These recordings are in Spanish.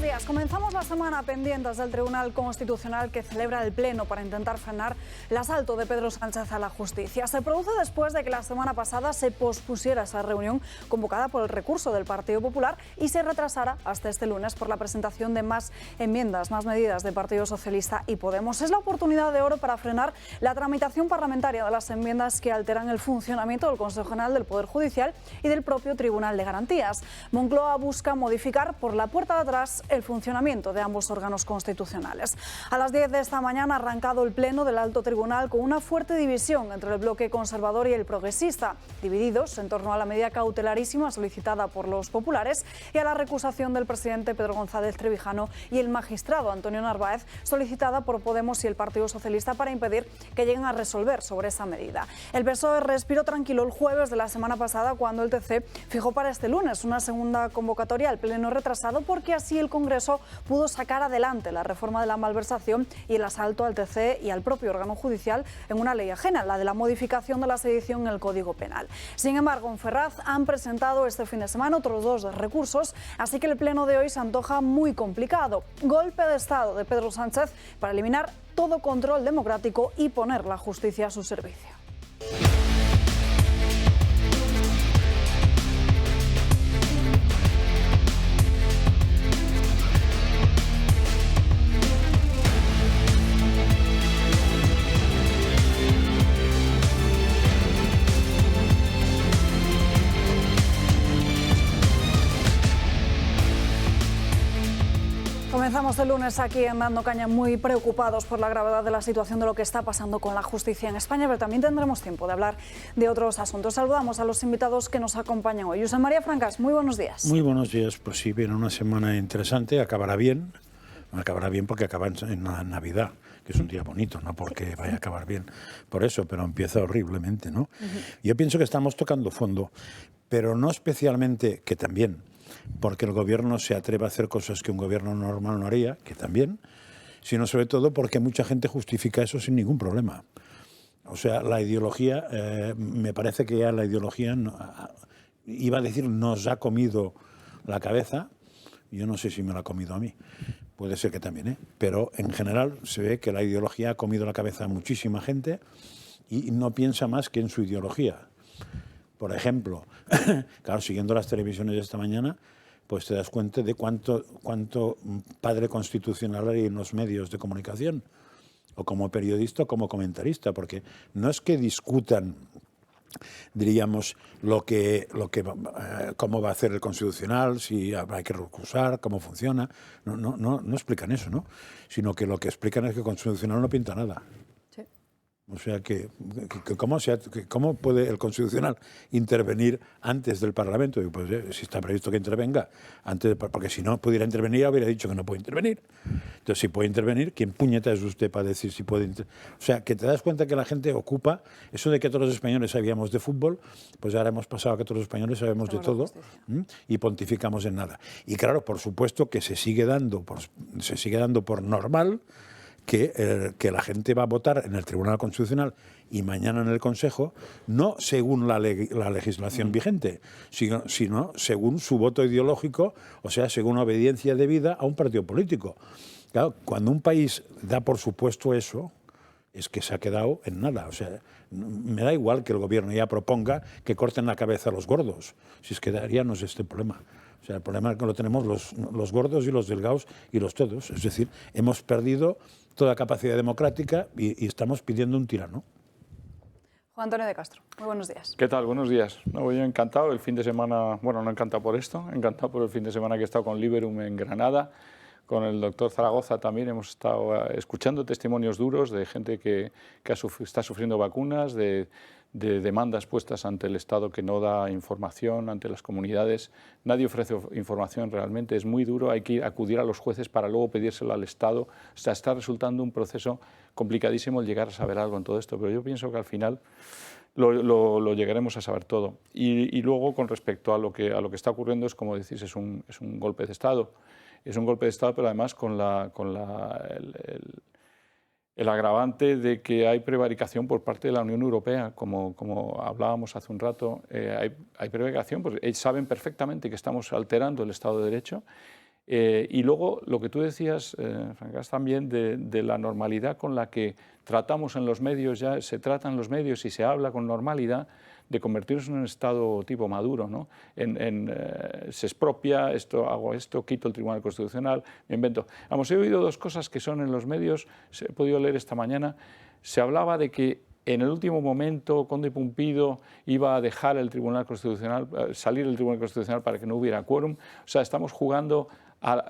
días. Comenzamos la semana pendientes del Tribunal Constitucional que celebra el Pleno para intentar frenar el asalto de Pedro Sánchez a la justicia. Se produce después de que la semana pasada se pospusiera esa reunión convocada por el recurso del Partido Popular y se retrasara hasta este lunes por la presentación de más enmiendas, más medidas de Partido Socialista y Podemos. Es la oportunidad de oro para frenar la tramitación parlamentaria de las enmiendas que alteran el funcionamiento del Consejo General del Poder Judicial y del propio Tribunal de Garantías. Moncloa busca modificar por la puerta de atrás el funcionamiento de ambos órganos constitucionales. A las 10 de esta mañana ha arrancado el Pleno del Alto Tribunal con una fuerte división entre el bloque conservador y el progresista, divididos en torno a la medida cautelarísima solicitada por los populares y a la recusación del presidente Pedro González Trevijano y el magistrado Antonio Narváez, solicitada por Podemos y el Partido Socialista para impedir que lleguen a resolver sobre esa medida. El PSOE respiró tranquilo el jueves de la semana pasada cuando el TC fijó para este lunes una segunda convocatoria al Pleno retrasado porque así el Congreso pudo sacar adelante la reforma de la malversación y el asalto al TC y al propio órgano judicial en una ley ajena, la de la modificación de la sedición en el Código Penal. Sin embargo, en Ferraz han presentado este fin de semana otros dos recursos, así que el Pleno de hoy se antoja muy complicado. Golpe de Estado de Pedro Sánchez para eliminar todo control democrático y poner la justicia a su servicio. Comenzamos el lunes aquí en Dando Caña muy preocupados por la gravedad de la situación de lo que está pasando con la justicia en España, pero también tendremos tiempo de hablar de otros asuntos. Saludamos a los invitados que nos acompañan hoy. José María Francas, muy buenos días. Muy buenos días, pues sí, viene una semana interesante, acabará bien porque acaba en Navidad, que es un día bonito, no porque vaya a acabar bien por eso, pero empieza horriblemente, ¿no? Yo pienso que estamos tocando fondo, pero no especialmente, que también, porque el gobierno se atreve a hacer cosas que un gobierno normal no haría, que también, sino sobre todo porque mucha gente justifica eso sin ningún problema. O sea, la ideología, me parece que ya la ideología, iba a decir, nos ha comido la cabeza. Yo no sé si me la ha comido a mí, puede ser que también, pero en general se ve que la ideología ha comido la cabeza a muchísima gente y no piensa más que en su ideología. Por ejemplo, claro, siguiendo las televisiones de esta mañana, pues te das cuenta de cuánto padre constitucional hay en los medios de comunicación, o como periodista o como comentarista, porque no es que discutan, diríamos, cómo va a hacer el Constitucional, si hay que recusar, cómo funciona, no explican eso, ¿no? Sino que lo que explican es que el Constitucional no pinta nada. O sea, ¿cómo puede el Constitucional intervenir antes del Parlamento? Pues si está previsto que intervenga antes, porque si no pudiera intervenir, habría dicho que no puede intervenir. Entonces, si puede intervenir, ¿quién puñeta es usted para decir si puede intervenir? O sea, que te das cuenta que la gente ocupa eso de que todos los españoles sabíamos de fútbol, pues ahora hemos pasado a que todos los españoles sabemos de todo y pontificamos en nada. Y claro, por supuesto que se sigue dando por normal que la gente va a votar en el Tribunal Constitucional y mañana en el Consejo, no según la legislación vigente, sino según su voto ideológico, o sea, según obediencia debida a un partido político. Claro, cuando un país da por supuesto eso, es que se ha quedado en nada. O sea, me da igual que el gobierno ya proponga que corten la cabeza a los gordos, si es que daríamos este problema. O sea, el problema es que lo tenemos los gordos y los delgados y los todos. Es decir, hemos perdido toda capacidad democrática y estamos pidiendo un tirano. Juan Antonio de Castro, muy buenos días. ¿Qué tal? Buenos días. No, yo encantado el fin de semana, bueno, no encantado por esto, encantado por el fin de semana que he estado con Liberum en Granada, con el doctor Zaragoza también hemos estado escuchando testimonios duros de gente que está sufriendo vacunas, de demandas puestas ante el Estado que no da información, ante las comunidades. Nadie ofrece información realmente, es muy duro, hay que acudir a los jueces para luego pedírselo al Estado. O sea, está resultando un proceso complicadísimo el llegar a saber algo en todo esto, pero yo pienso que al final lo llegaremos a saber todo. Y luego, con respecto a lo que está ocurriendo, es como decís, es un golpe de Estado. Es un golpe de Estado, pero además con el agravante de que hay prevaricación por parte de la Unión Europea, como hablábamos hace un rato, hay prevaricación, pues ellos saben perfectamente que estamos alterando el Estado de Derecho Y luego lo que tú decías, Francas, también de la normalidad con la que tratamos en los medios, ya se trata en los medios y se habla con normalidad de convertirnos en un Estado tipo Maduro, ¿no? Se expropia, hago esto, quito el Tribunal Constitucional, me invento. Vamos, he oído dos cosas que son en los medios, he podido leer esta mañana, se hablaba de que en el último momento Conde Pumpido iba a dejar el Tribunal Constitucional, salir del Tribunal Constitucional para que no hubiera quórum. O sea, estamos jugando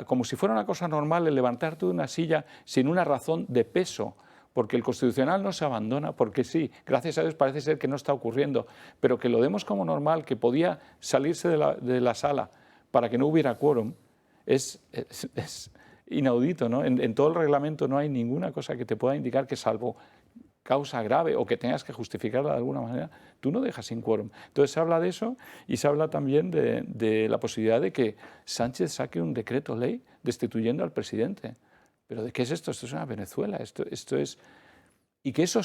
como si fuera una cosa normal el levantarte de una silla sin una razón de peso, porque el Constitucional no se abandona, porque sí, gracias a Dios parece ser que no está ocurriendo, pero que lo demos como normal, que podía salirse de la sala para que no hubiera quórum, es inaudito, ¿no? En todo el reglamento no hay ninguna cosa que te pueda indicar que, salvo causa grave o que tengas que justificarla de alguna manera, tú no dejas sin quórum. Entonces se habla de eso y se habla también de la posibilidad de que Sánchez saque un decreto ley destituyendo al presidente. ¿Pero de qué es esto? Esto es una Venezuela. Esto es... Y que eso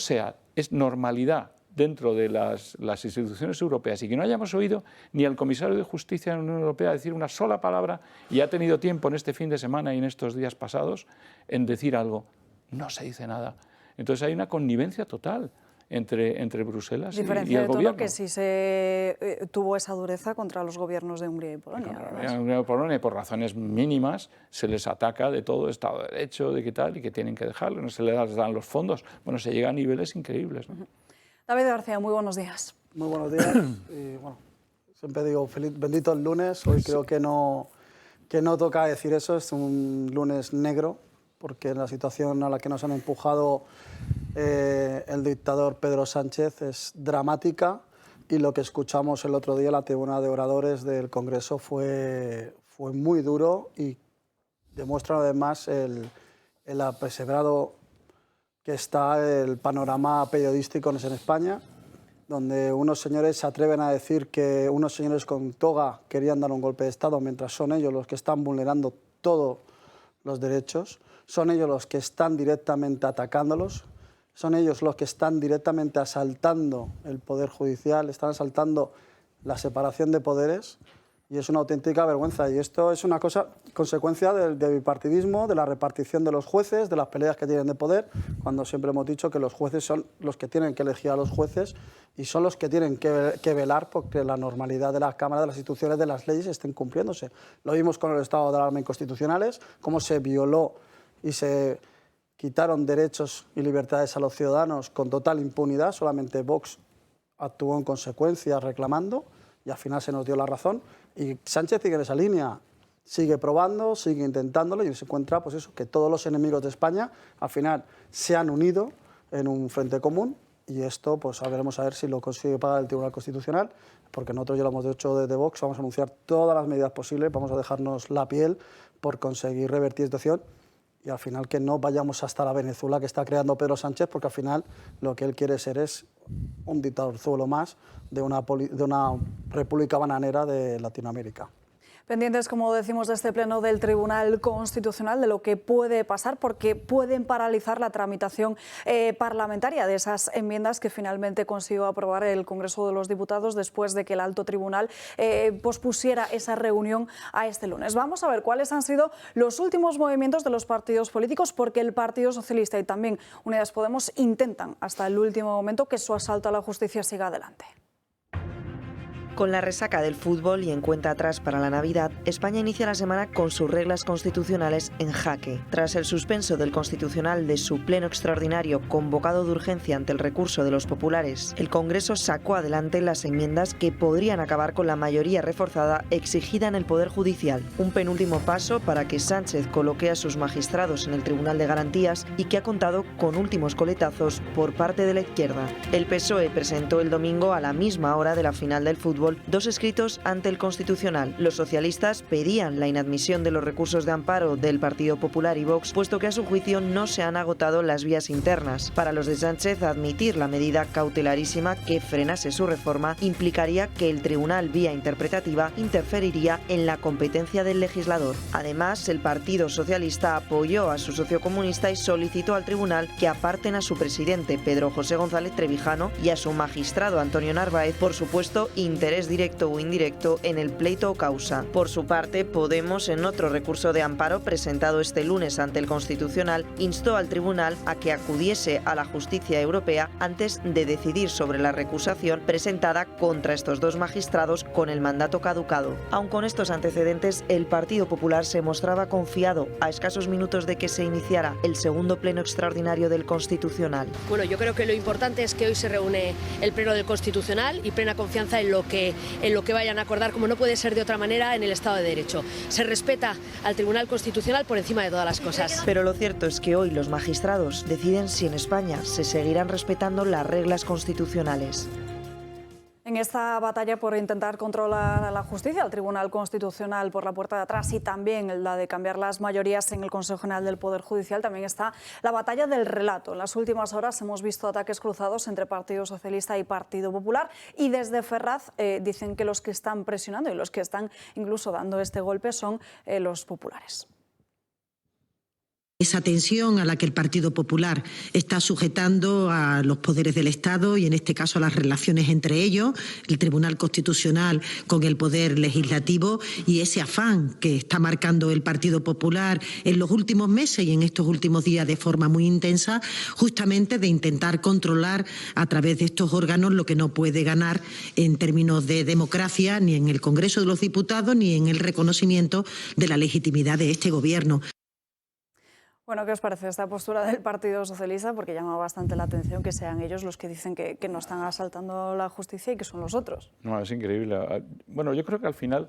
es normalidad dentro de las instituciones europeas y que no hayamos oído ni al comisario de Justicia de la Unión Europea decir una sola palabra, y ha tenido tiempo en este fin de semana y en estos días pasados en decir algo. No se dice nada. Entonces hay una connivencia total entre Bruselas y el gobierno. Diferencia de todo que sí se tuvo esa dureza contra los gobiernos de Hungría y Polonia. Hungría y Polonia, por razones mínimas, se les ataca de todo Estado de Derecho, de qué tal, y que tienen que dejarlo, no se les dan los fondos. Bueno, se llega a niveles increíbles, ¿no? David García, muy buenos días. Muy buenos días. Y, bueno, siempre digo, bendito el lunes. Hoy creo que no toca decir eso, es un lunes negro, porque la situación a la que nos han empujado el dictador Pedro Sánchez es dramática, y lo que escuchamos el otro día en la tribuna de oradores del Congreso fue muy duro y demuestra además el apesebrado que está el panorama periodístico en España, donde unos señores se atreven a decir que unos señores con toga querían dar un golpe de Estado, mientras son ellos los que están vulnerando todos los derechos, son ellos los que están directamente atacándolos, son ellos los que están directamente asaltando el Poder Judicial, están asaltando la separación de poderes, y es una auténtica vergüenza. Y esto es una consecuencia del bipartidismo, de la repartición de los jueces, de las peleas que tienen de poder, cuando siempre hemos dicho que los jueces son los que tienen que elegir a los jueces y son los que tienen que velar porque la normalidad de las cámaras, de las instituciones, de las leyes estén cumpliéndose. Lo vimos con el estado de alarma inconstitucionales, cómo se violó y se quitaron derechos y libertades a los ciudadanos con total impunidad. Solamente Vox actuó en consecuencia reclamando y al final se nos dio la razón. Y Sánchez sigue en esa línea, sigue probando, sigue intentándolo, y se encuentra pues eso, que todos los enemigos de España al final se han unido en un frente común, y esto pues veremos a ver si lo consigue pagar el Tribunal Constitucional, porque nosotros ya lo hemos hecho desde Vox, vamos a anunciar todas las medidas posibles, vamos a dejarnos la piel por conseguir revertir esta situación, y al final que no vayamos hasta la Venezuela que está creando Pedro Sánchez, porque al final lo que él quiere ser es un dictadorzuelo más de una república bananera de Latinoamérica. Pendientes, como decimos, de este pleno del Tribunal Constitucional, de lo que puede pasar, porque pueden paralizar la tramitación parlamentaria de esas enmiendas que finalmente consiguió aprobar el Congreso de los Diputados después de que el alto tribunal pospusiera esa reunión a este lunes. Vamos a ver cuáles han sido los últimos movimientos de los partidos políticos, porque el Partido Socialista y también Unidas Podemos intentan hasta el último momento que su asalto a la justicia siga adelante. Con la resaca del fútbol y en cuenta atrás para la Navidad, España inicia la semana con sus reglas constitucionales en jaque. Tras el suspenso del Constitucional de su pleno extraordinario convocado de urgencia ante el recurso de los populares, el Congreso sacó adelante las enmiendas que podrían acabar con la mayoría reforzada exigida en el Poder Judicial. Un penúltimo paso para que Sánchez coloque a sus magistrados en el Tribunal de Garantías y que ha contado con últimos coletazos por parte de la izquierda. El PSOE presentó el domingo a la misma hora de la final del fútbol dos escritos ante el Constitucional. Los socialistas pedían la inadmisión de los recursos de amparo del Partido Popular y Vox, puesto que a su juicio no se han agotado las vías internas. Para los de Sánchez, admitir la medida cautelarísima que frenase su reforma implicaría que el tribunal, vía interpretativa, interferiría en la competencia del legislador. Además, el Partido Socialista apoyó a su socio comunista y solicitó al tribunal que aparten a su presidente, Pedro José González Trevijano, y a su magistrado, Antonio Narváez, por supuesto interés interés directo o indirecto en el pleito o causa. Por su parte, Podemos, en otro recurso de amparo presentado este lunes ante el Constitucional, instó al tribunal a que acudiese a la justicia europea antes de decidir sobre la recusación presentada contra estos dos magistrados con el mandato caducado. Aun con estos antecedentes, el Partido Popular se mostraba confiado a escasos minutos de que se iniciara el segundo pleno extraordinario del Constitucional. Bueno, yo creo que lo importante es que hoy se reúne el pleno del Constitucional y plena confianza en lo que vayan a acordar, como no puede ser de otra manera en el Estado de Derecho. Se respeta al Tribunal Constitucional por encima de todas las cosas. Pero lo cierto es que hoy los magistrados deciden si en España se seguirán respetando las reglas constitucionales. En esta batalla por intentar controlar a la justicia, el Tribunal Constitucional por la puerta de atrás y también la de cambiar las mayorías en el Consejo General del Poder Judicial, también está la batalla del relato. En las últimas horas hemos visto ataques cruzados entre Partido Socialista y Partido Popular y desde Ferraz dicen que los que están presionando y los que están incluso dando este golpe son los populares. Esa tensión a la que el Partido Popular está sujetando a los poderes del Estado y en este caso a las relaciones entre ellos, el Tribunal Constitucional con el Poder Legislativo y ese afán que está marcando el Partido Popular en los últimos meses y en estos últimos días de forma muy intensa, justamente de intentar controlar a través de estos órganos lo que no puede ganar en términos de democracia ni en el Congreso de los Diputados ni en el reconocimiento de la legitimidad de este Gobierno. Bueno, ¿qué os parece esta postura del Partido Socialista? Porque llama bastante la atención que sean ellos los que dicen que no están asaltando la justicia y que son los otros. No, es increíble. Bueno, yo creo que al final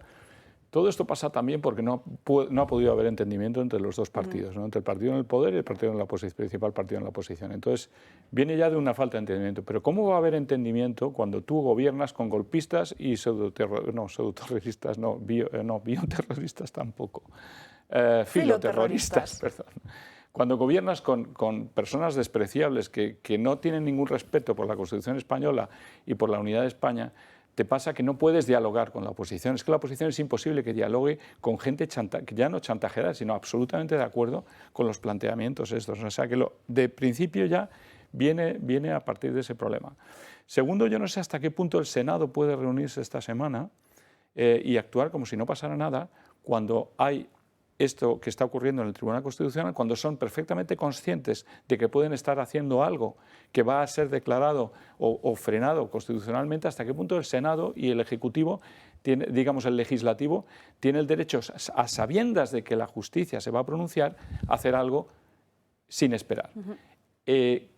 todo esto pasa también porque no ha podido haber entendimiento entre los dos partidos, ¿no? Entre el partido en el poder y el partido en la oposición, principal partido en la oposición. Entonces, viene ya de una falta de entendimiento. Pero ¿cómo va a haber entendimiento cuando tú gobiernas con golpistas y bioterroristas tampoco? Filoterroristas, perdón. Cuando gobiernas con personas despreciables que no tienen ningún respeto por la Constitución española y por la unidad de España, te pasa que no puedes dialogar con la oposición. Es que la oposición es imposible que dialogue con gente que ya no chantajeada, sino absolutamente de acuerdo con los planteamientos estos. O sea que de principio ya viene a partir de ese problema. Segundo, yo no sé hasta qué punto el Senado puede reunirse esta semana y actuar como si no pasara nada cuando hay esto que está ocurriendo en el Tribunal Constitucional, cuando son perfectamente conscientes de que pueden estar haciendo algo que va a ser declarado o frenado constitucionalmente, hasta qué punto el Senado y el Ejecutivo, digamos el Legislativo, tiene el derecho, a sabiendas de que la justicia se va a pronunciar, a hacer algo sin esperar.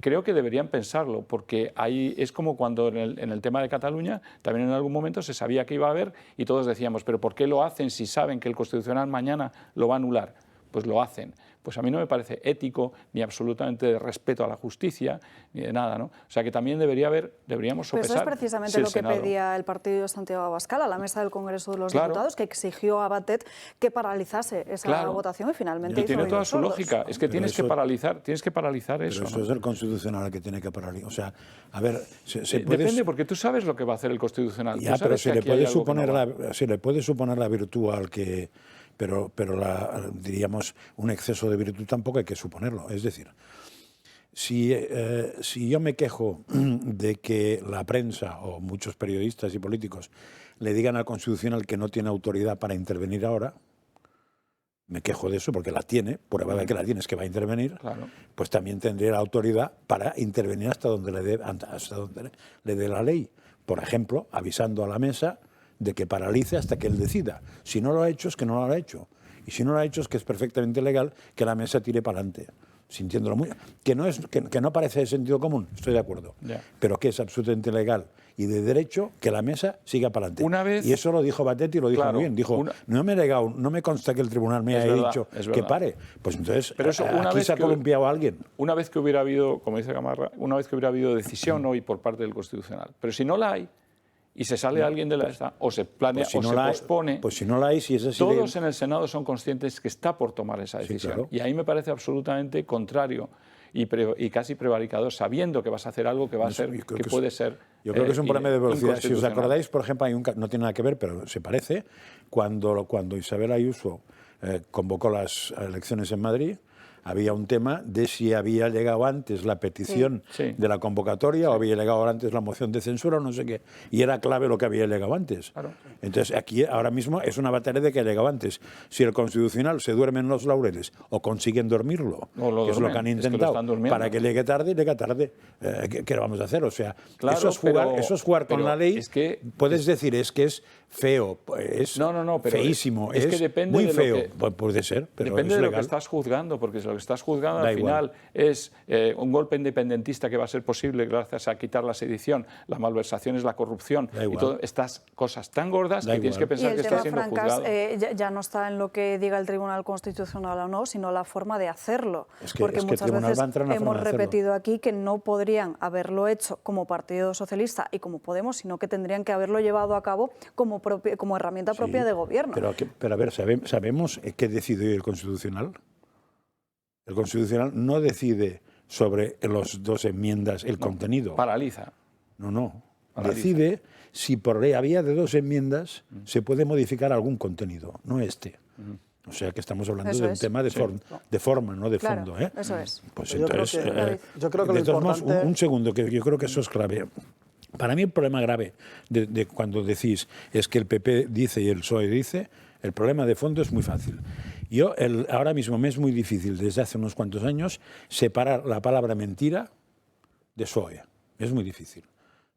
Creo que deberían pensarlo, porque ahí es como cuando en el tema de Cataluña también en algún momento se sabía que iba a haber y todos decíamos, pero ¿por qué lo hacen si saben que el Constitucional mañana lo va a anular? Pues lo hacen. Pues a mí no me parece ético ni absolutamente de respeto a la justicia ni de nada, ¿no? O sea que también deberíamos sopesar. Pero eso es precisamente lo que pedía el partido de Santiago Abascal a la mesa del Congreso de los Diputados, que exigió a Batet que paralizase esa votación y finalmente hizo tiene toda su lógica. Es que tienes que paralizar eso. Pero eso es el Constitucional el que tiene que paralizar. O sea, a ver, depende, porque tú sabes lo que va a hacer el Constitucional. Ya, pero se le puede suponer la virtud al que... Pero diríamos, un exceso de virtud tampoco hay que suponerlo. Es decir, si yo me quejo de que la prensa o muchos periodistas y políticos le digan al Constitucional que no tiene autoridad para intervenir ahora, me quejo de eso porque la tiene, prueba de que la tiene es que va a intervenir, claro. Pues también tendría la autoridad para intervenir hasta donde le dé la ley. Por ejemplo, avisando a la mesa de que paralice hasta que él decida. Si no lo ha hecho, es que no lo ha hecho. Y si no lo ha hecho, es que es perfectamente legal que la mesa tire para adelante. Sintiéndolo muy... Que no parece de sentido común, estoy de acuerdo. Yeah. Pero que es absolutamente legal y de derecho que la mesa siga para adelante. Y eso lo dijo Batet y lo dijo muy bien. Dijo, no me consta que el tribunal me haya dicho que pare. Pues entonces, pero eso, aquí se ha columpiado a alguien. Una vez que hubiera habido, como dice Gamarra, una vez que hubiera habido decisión hoy por parte del Constitucional. Pero si no la hay, y se sale alguien de la esta o se planea o se pospone, pues si no la hay, si es así, todos en el Senado son conscientes que está por tomar esa decisión. Sí, claro. Y ahí me parece absolutamente contrario y casi prevaricador, sabiendo que vas a hacer algo que va a ser, que puede ser. Yo creo que es un problema de velocidad. Si os acordáis, por ejemplo, no tiene nada que ver, pero se parece, cuando Isabel Ayuso convocó las elecciones en Madrid, había un tema de si había llegado antes la petición de la convocatoria o había llegado antes la moción de censura o no sé qué. Y era clave lo que había llegado antes. Claro. Entonces, aquí ahora mismo es una batalla de que ha llegado antes. Si el Constitucional se duerme en los laureles o consiguen dormirlo, que es lo que han intentado, para que llegue tarde, llega tarde. ¿Qué vamos a hacer? O sea, claro, eso es jugar con la ley. Es que, puedes decir, es que es feo, es pero feísimo, es que depende muy de feo. Lo que, puede ser, pero depende es de legal. lo que estás juzgando, porque si lo que estás juzgando al igual. final es un golpe independentista que va a ser posible gracias a quitar la sedición, la malversación es la corrupción y todas estas cosas tan gordas que tienes que pensar que está siendo juzgado. Ya no está en lo que diga el Tribunal Constitucional o no, sino la forma de hacerlo. Porque muchas veces hemos repetido aquí que no podrían haberlo hecho como Partido Socialista y como Podemos, sino que tendrían que haberlo llevado a cabo como herramienta propia de gobierno. Pero a ver, ¿sabemos qué decide hoy el Constitucional? El Constitucional no decide sobre las 2 enmiendas el contenido. Paraliza. No. Decide si por la vía de 2 enmiendas se puede modificar algún contenido, no este. O sea que estamos hablando de un tema de forma, no de fondo. Eso es. Pues entonces, yo creo que lo importante... un segundo, que yo creo que eso es clave. Para mí el problema grave de cuando decís es que el PP dice y el PSOE dice, el problema de fondo es muy fácil. Ahora mismo me es muy difícil, desde hace unos cuantos años, separar la palabra mentira de PSOE. Es muy difícil.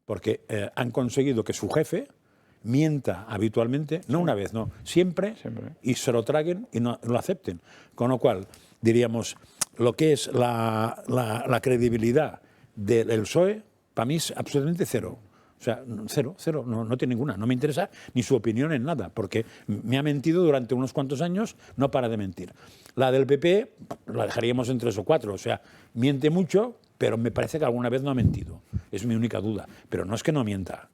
Porque han conseguido que su jefe mienta habitualmente, no una vez, no, siempre, y se lo traguen y no lo acepten. Con lo cual, diríamos, lo que es la credibilidad del PSOE, para mí es absolutamente cero. O sea, cero, no tiene ninguna. No me interesa ni su opinión en nada, porque me ha mentido durante unos cuantos años, no para de mentir. La del PP la dejaríamos en 3 o 4, o sea, miente mucho, pero me parece que alguna vez no ha mentido. Es mi única duda. Pero no es que no mienta,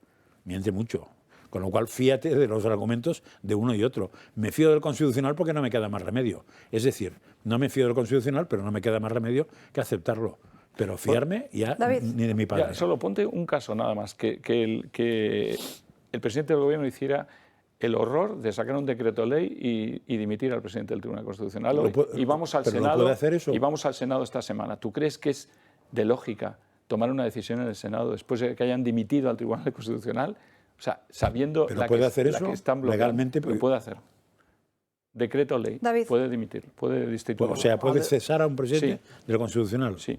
miente mucho. Con lo cual, fíate de los argumentos de uno y otro. Me fío del Constitucional porque no me queda más remedio. Es decir, no me fío del Constitucional, pero no me queda más remedio que aceptarlo. Pero fiarme ya ni de mi padre. Ya, solo ponte un caso nada más, que el presidente del gobierno hiciera el horror de sacar un decreto ley y dimitir al presidente del Tribunal Constitucional hoy. Y vamos al Senado. ¿No puede hacer eso? Y vamos al Senado esta semana. ¿Tú crees que es de lógica tomar una decisión en el Senado después de que hayan dimitido al Tribunal Constitucional? O sea, sabiendo la que están bloqueando, legalmente, lo puede hacer. Decreto ley, David. puede dimitir, puede destituir. O sea, puede cesar a un presidente del Constitucional. Sí.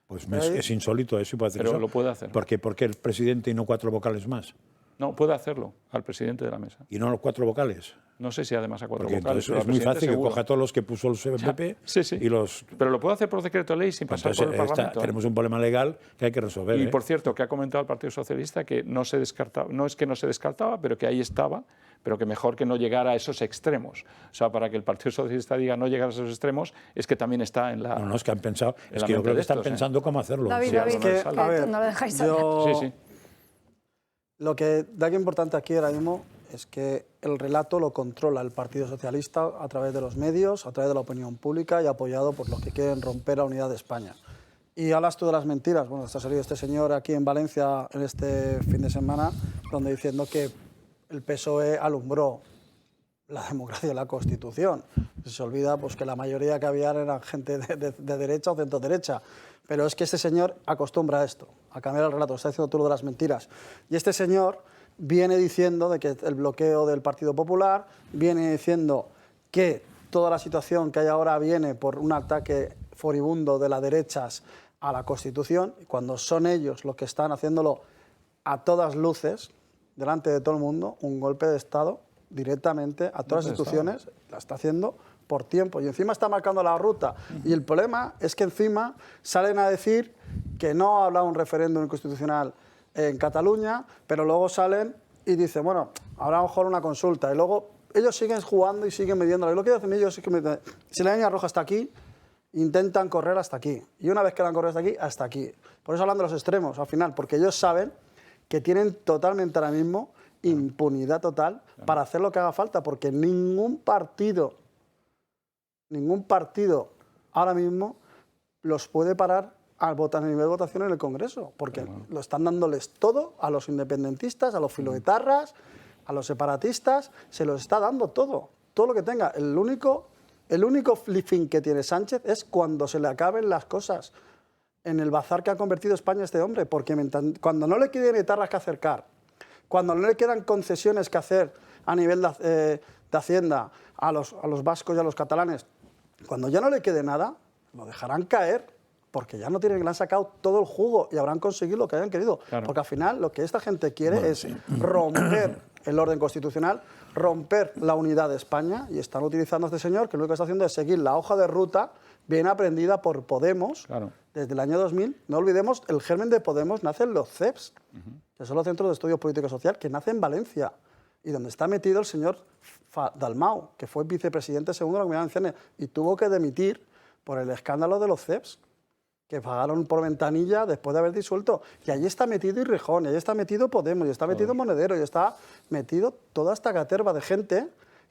Pues es insólito eso, puede hacer pero eso. lo puede hacer. ¿Por qué el presidente y no 4 vocales más? No, puede hacerlo al presidente de la mesa. ¿Y no los 4 vocales? No sé si además a 4 Porque vocales. entonces es muy fácil que coja todos los que puso el PP y los... Pero lo puede hacer por decreto ley sin pasar por el Parlamento. Tenemos un problema legal que hay que resolver. Y por cierto, que ha comentado el Partido Socialista que no se descartaba, no es que no se descartaba, pero que ahí estaba, pero que mejor que no llegara a esos extremos. O sea, para que el Partido Socialista diga no llegar a esos extremos, es que también está en la... No, es que han pensado, es que yo creo que están pensando cómo hacerlo. David, no lo dejáis hablar. Sí. Lo que da que importante aquí ahora mismo es que el relato lo controla el Partido Socialista a través de los medios, a través de la opinión pública y apoyado por los que quieren romper la unidad de España. Y hablas tú de las mentiras. Bueno, está salido este señor aquí en Valencia en este fin de semana, donde diciendo que el PSOE alumbró la democracia y la Constitución. Se olvida pues, que la mayoría que había eran gente de derecha o centro-derecha. Pero es que este señor acostumbra a esto, a cambiar el relato. Está diciendo tú lo de las mentiras. Y este señor viene diciendo de que el bloqueo del Partido Popular, viene diciendo que toda la situación que hay ahora viene por un ataque furibundo de las derechas a la Constitución, y cuando son ellos los que están haciéndolo a todas luces, delante de todo el mundo, un golpe de Estado directamente a todas las instituciones, la está haciendo por tiempo. Y encima está marcando la ruta. Y el problema es que encima salen a decir que no ha hablado un referéndum constitucional en Cataluña, pero luego salen y dicen, bueno, habrá a lo mejor una consulta. Y luego ellos siguen jugando y siguen midiendo. Y lo que hacen ellos es que si la línea roja está aquí, intentan correr hasta aquí. Y una vez que la han corrido hasta aquí. Por eso hablan de los extremos al final, porque ellos saben que tienen totalmente ahora mismo impunidad total para hacer lo que haga falta, porque ningún partido ahora mismo los puede parar al votar a nivel de votación en el Congreso, porque lo están dándoles todo a los independentistas, a los filoetarras, a los separatistas, se los está dando todo lo que tenga. El único El único fin que tiene Sánchez es cuando se le acaben las cosas en el bazar que ha convertido España este hombre, porque cuando no le queden etarras que acercar, cuando no le quedan concesiones que hacer a nivel de Hacienda a los vascos y a los catalanes, cuando ya no le quede nada, lo dejarán caer, porque ya no tienen, le han sacado todo el jugo y habrán conseguido lo que hayan querido. Claro. Porque al final lo que esta gente quiere es romper el orden constitucional, romper la unidad de España, y están utilizando a este señor, que lo que está haciendo es seguir la hoja de ruta bien aprendida por Podemos desde el año 2000. No olvidemos, el germen de Podemos nace en los CEPs, que son los Centros de Estudios Políticos y Social, que nace en Valencia, y donde está metido el señor Dalmau, que fue vicepresidente segundo de la Comunidad Valenciana, y tuvo que dimitir por el escándalo de los CEPs, que pagaron por ventanilla después de haber disuelto. Y allí está metido Irrejón, y allí está metido Podemos, y está metido Monedero, y está metido toda esta caterva de gente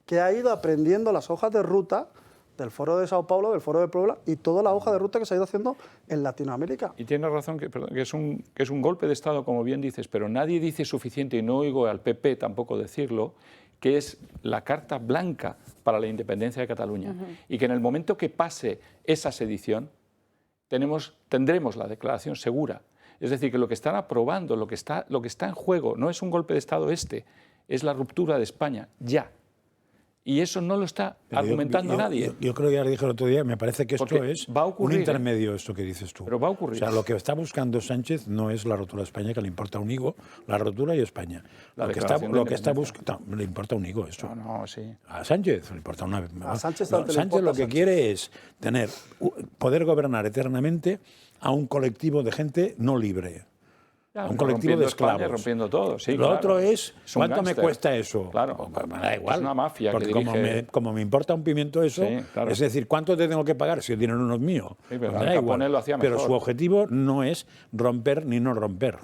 que ha ido aprendiendo las hojas de ruta del Foro de Sao Paulo, del Foro de Puebla, y toda la hoja de ruta que se ha ido haciendo en Latinoamérica. Y tienes razón, que es un golpe de Estado, como bien dices, pero nadie dice suficiente, y no oigo al PP tampoco decirlo, que es la carta blanca para la independencia de Cataluña. Y que en el momento que pase esa sedición, tendremos la declaración segura. Es decir, que lo que están aprobando, lo que está en juego, no es un golpe de Estado es la ruptura de España, ya. Y eso no lo está argumentando nadie. Yo creo que ya lo dije el otro día, me parece que esto es un intermedio, esto que dices tú. Pero va a ocurrir. O sea, lo que está buscando Sánchez no es la rotura de España, que le importa un higo, la rotura y España. Lo que está buscando, le importa un higo esto. No, sí. A Sánchez le importa una... A Sánchez lo que quiere es poder gobernar eternamente a un colectivo de gente no libre. Ya, un colectivo de esclavos. España, rompiendo todo, sí, Lo otro es, ¿cuánto me gángster. cuesta eso? Claro, me da igual. Es una mafia porque que dirige... como me importa un pimiento eso, Sí, claro. es decir, ¿cuánto te tengo que pagar si el dinero no es mío? Sí, pero me da igual. lo hacía Pero mejor. su objetivo no es romper ni no romper,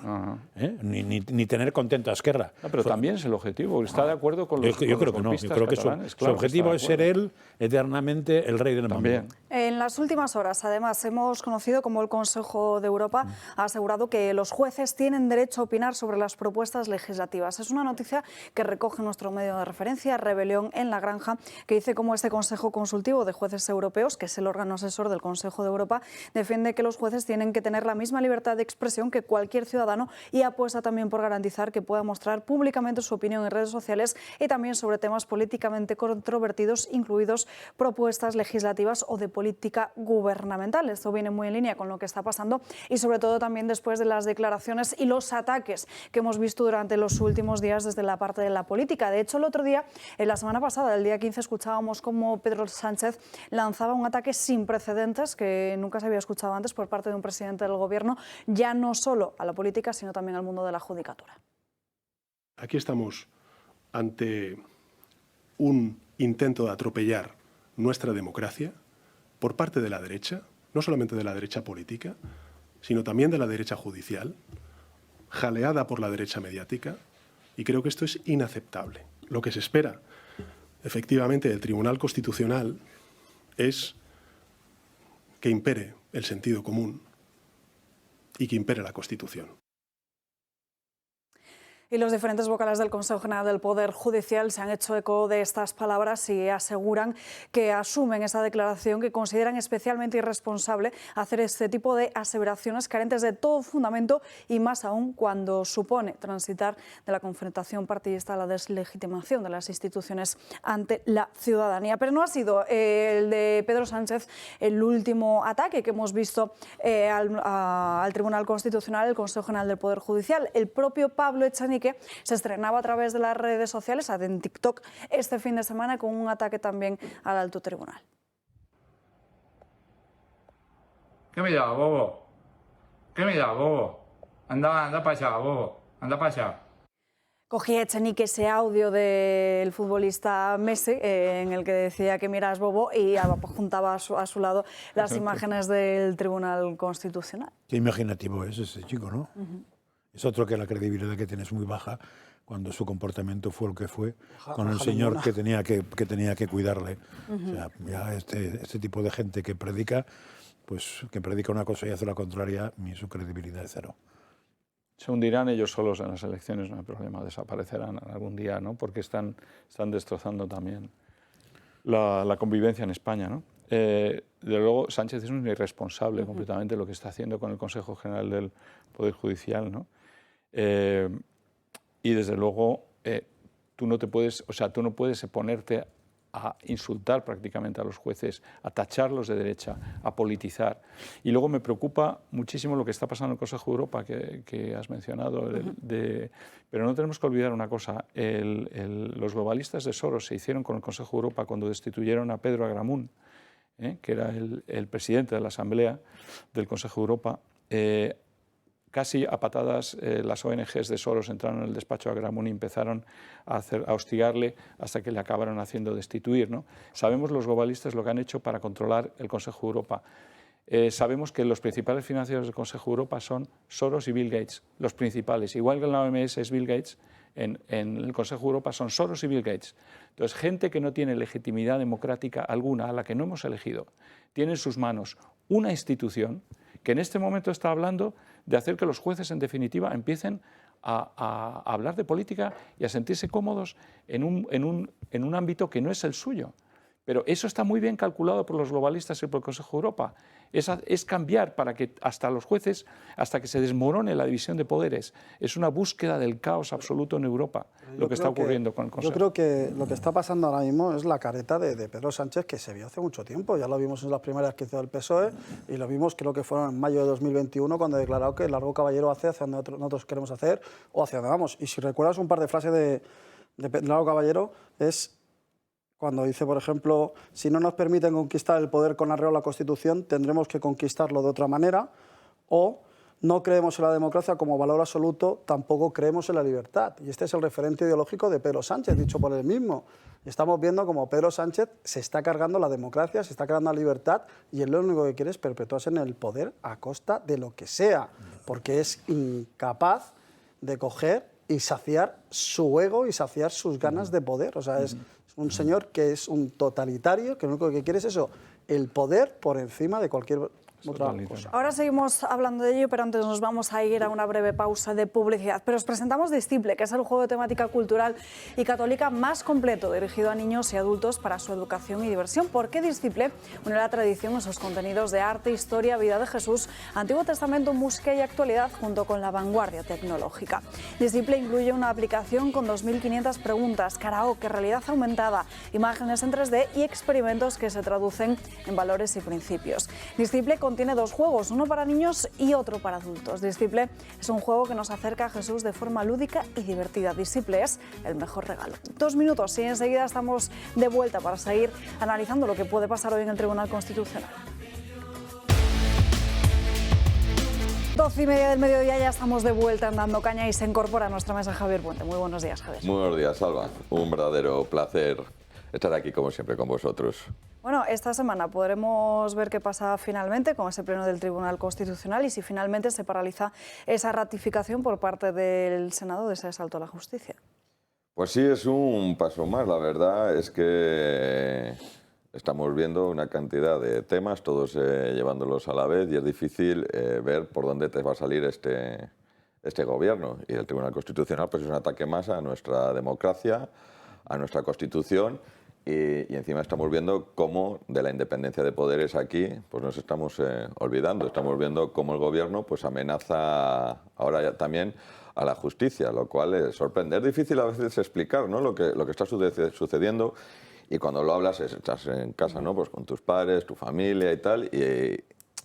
ni tener contento a Esquerra. No, pero también es el objetivo, está de acuerdo con los Yo creo que no, yo creo que su objetivo es ser él eternamente el rey del mundo. En las últimas horas, además, hemos conocido cómo el Consejo de Europa ha asegurado que los jueces tienen derecho a opinar sobre las propuestas legislativas. Es una noticia que recoge nuestro medio de referencia, Rebelión en la Granja, que dice cómo este Consejo Consultivo de Jueces Europeos, que es el órgano asesor del Consejo de Europa, defiende que los jueces tienen que tener la misma libertad de expresión que cualquier ciudadano y apuesta también por garantizar que puedan mostrar públicamente su opinión en redes sociales y también sobre temas políticamente controvertidos, incluidos propuestas legislativas o de política gubernamental. Esto viene muy en línea con lo que está pasando y sobre todo también después de las declaraciones y los ataques que hemos visto durante los últimos días desde la parte de la política. De hecho, el otro día, en la semana pasada, el día 15, escuchábamos cómo Pedro Sánchez lanzaba un ataque sin precedentes que nunca se había escuchado antes por parte de un presidente del Gobierno, ya no solo a la política, sino también al mundo de la judicatura. Aquí estamos ante un intento de atropellar nuestra democracia por parte de la derecha, no solamente de la derecha política, sino también de la derecha judicial, jaleada por la derecha mediática, y creo que esto es inaceptable. Lo que se espera, efectivamente, del Tribunal Constitucional es que impere el sentido común y que impere la Constitución. Y los diferentes vocales del Consejo General del Poder Judicial se han hecho eco de estas palabras y aseguran que asumen esa declaración, que consideran especialmente irresponsable hacer este tipo de aseveraciones carentes de todo fundamento y más aún cuando supone transitar de la confrontación partidista a la deslegitimación de las instituciones ante la ciudadanía. Pero no ha sido el de Pedro Sánchez el último ataque que hemos visto al Tribunal Constitucional, el Consejo General del Poder Judicial. El propio Pablo Echenique se estrenaba a través de las redes sociales, en TikTok, este fin de semana con un ataque también al alto tribunal. ¿Qué me da, bobo? ¿Qué me da, bobo? Anda para allá, bobo. Anda para allá. Cogía Echenique ese audio del futbolista Messi en el que decía que miras bobo y juntaba a su lado las imágenes del Tribunal Constitucional. Qué imaginativo es ese chico, ¿no? Es otro que la credibilidad que tiene es muy baja cuando su comportamiento fue el que fue con el señor que tenía que cuidarle. O sea, ya este tipo de gente que predica una cosa y hace la contraria, y su credibilidad es cero. Se hundirán ellos solos en las elecciones, no hay problema, desaparecerán algún día, ¿no? Porque están destrozando también la convivencia en España, ¿no? De luego, Sánchez es un irresponsable completamente lo que está haciendo con el Consejo General del Poder Judicial, ¿no? Y desde luego, tú no puedes ponerte a insultar prácticamente a los jueces, a tacharlos de derecha, a politizar. Y luego me preocupa muchísimo lo que está pasando en el Consejo de Europa, que has mencionado. Pero no tenemos que olvidar una cosa. Los globalistas de Soros se hicieron con el Consejo de Europa cuando destituyeron a Pedro Agramunt, que era el presidente de la Asamblea del Consejo de Europa. Casi a patadas las ONGs de Soros entraron en el despacho de Agramunt y empezaron a hostigarle hasta que le acabaron haciendo destituir, ¿no? Sabemos los globalistas lo que han hecho para controlar el Consejo de Europa. Sabemos que los principales financieros del Consejo de Europa son Soros y Bill Gates, los principales. Igual que en la OMS es Bill Gates, en el Consejo de Europa son Soros y Bill Gates. Entonces, gente que no tiene legitimidad democrática alguna, a la que no hemos elegido, tiene en sus manos una institución que en este momento está hablando de hacer que los jueces, en definitiva, empiecen a hablar de política y a sentirse cómodos en un ámbito que no es el suyo. Pero eso está muy bien calculado por los globalistas y por el Consejo de Europa. Es cambiar para que hasta los jueces, hasta que se desmorone la división de poderes. Es una búsqueda del caos absoluto en Europa, lo que está ocurriendo con el Consejo. Yo creo que lo que está pasando ahora mismo es la careta de Pedro Sánchez, que se vio hace mucho tiempo. Ya lo vimos en las primarias que hizo el PSOE y lo vimos, creo que fueron en mayo de 2021, cuando declaró que Largo Caballero hacia donde nosotros queremos hacer o hacia donde vamos. Y si recuerdas un par de frases de Largo Caballero, es cuando dice, por ejemplo, si no nos permiten conquistar el poder con arreglo a la Constitución, tendremos que conquistarlo de otra manera, o no creemos en la democracia como valor absoluto, tampoco creemos en la libertad. Y este es el referente ideológico de Pedro Sánchez, dicho por él mismo. Y estamos viendo como Pedro Sánchez se está cargando la democracia, se está cargando la libertad, y él lo único que quiere es perpetuarse en el poder a costa de lo que sea, porque es incapaz de coger y saciar su ego y saciar sus ganas de poder. O sea, es un señor que es un totalitario, que lo único que quiere es eso, el poder por encima de cualquier otra cosa. Ahora seguimos hablando de ello, pero antes nos vamos a ir a una breve pausa de publicidad. Pero os presentamos Disciple, que es el juego de temática cultural y católica más completo, dirigido a niños y adultos para su educación y diversión. ¿Por qué Disciple une la tradición en sus contenidos de arte, historia, vida de Jesús, Antiguo Testamento, música y actualidad, junto con la vanguardia tecnológica? Disciple incluye una aplicación con 2.500 preguntas, karaoke, realidad aumentada, imágenes en 3D y experimentos que se traducen en valores y principios. Disciple contiene dos juegos, uno para niños y otro para adultos. Disciple es un juego que nos acerca a Jesús de forma lúdica y divertida. Disciple es el mejor regalo. 2 minutos y enseguida estamos de vuelta para seguir analizando lo que puede pasar hoy en el Tribunal Constitucional. 12:30 del mediodía, ya estamos de vuelta en Dando Caña y se incorpora a nuestra mesa Javier Puente. Muy buenos días, Javier. Muy buenos días, Alba. Un verdadero placer estar aquí, como siempre, con vosotros. Bueno, esta semana podremos ver qué pasa finalmente con ese pleno del Tribunal Constitucional y si finalmente se paraliza esa ratificación por parte del Senado de ese asalto a la justicia. Pues sí, es un paso más. La verdad es que estamos viendo una cantidad de temas, todos llevándolos a la vez, y es difícil ver por dónde te va a salir este gobierno. Y el Tribunal Constitucional pues, es un ataque más a nuestra democracia, a nuestra Constitución. Y encima estamos viendo cómo de la independencia de poderes aquí pues nos estamos olvidando. Estamos viendo cómo el gobierno pues amenaza ahora ya también a la justicia, lo cual es sorprendente. Es difícil a veces explicar, ¿no? lo que está sucediendo, y cuando lo hablas estás en casa, ¿no? Pues con tus padres, tu familia y tal,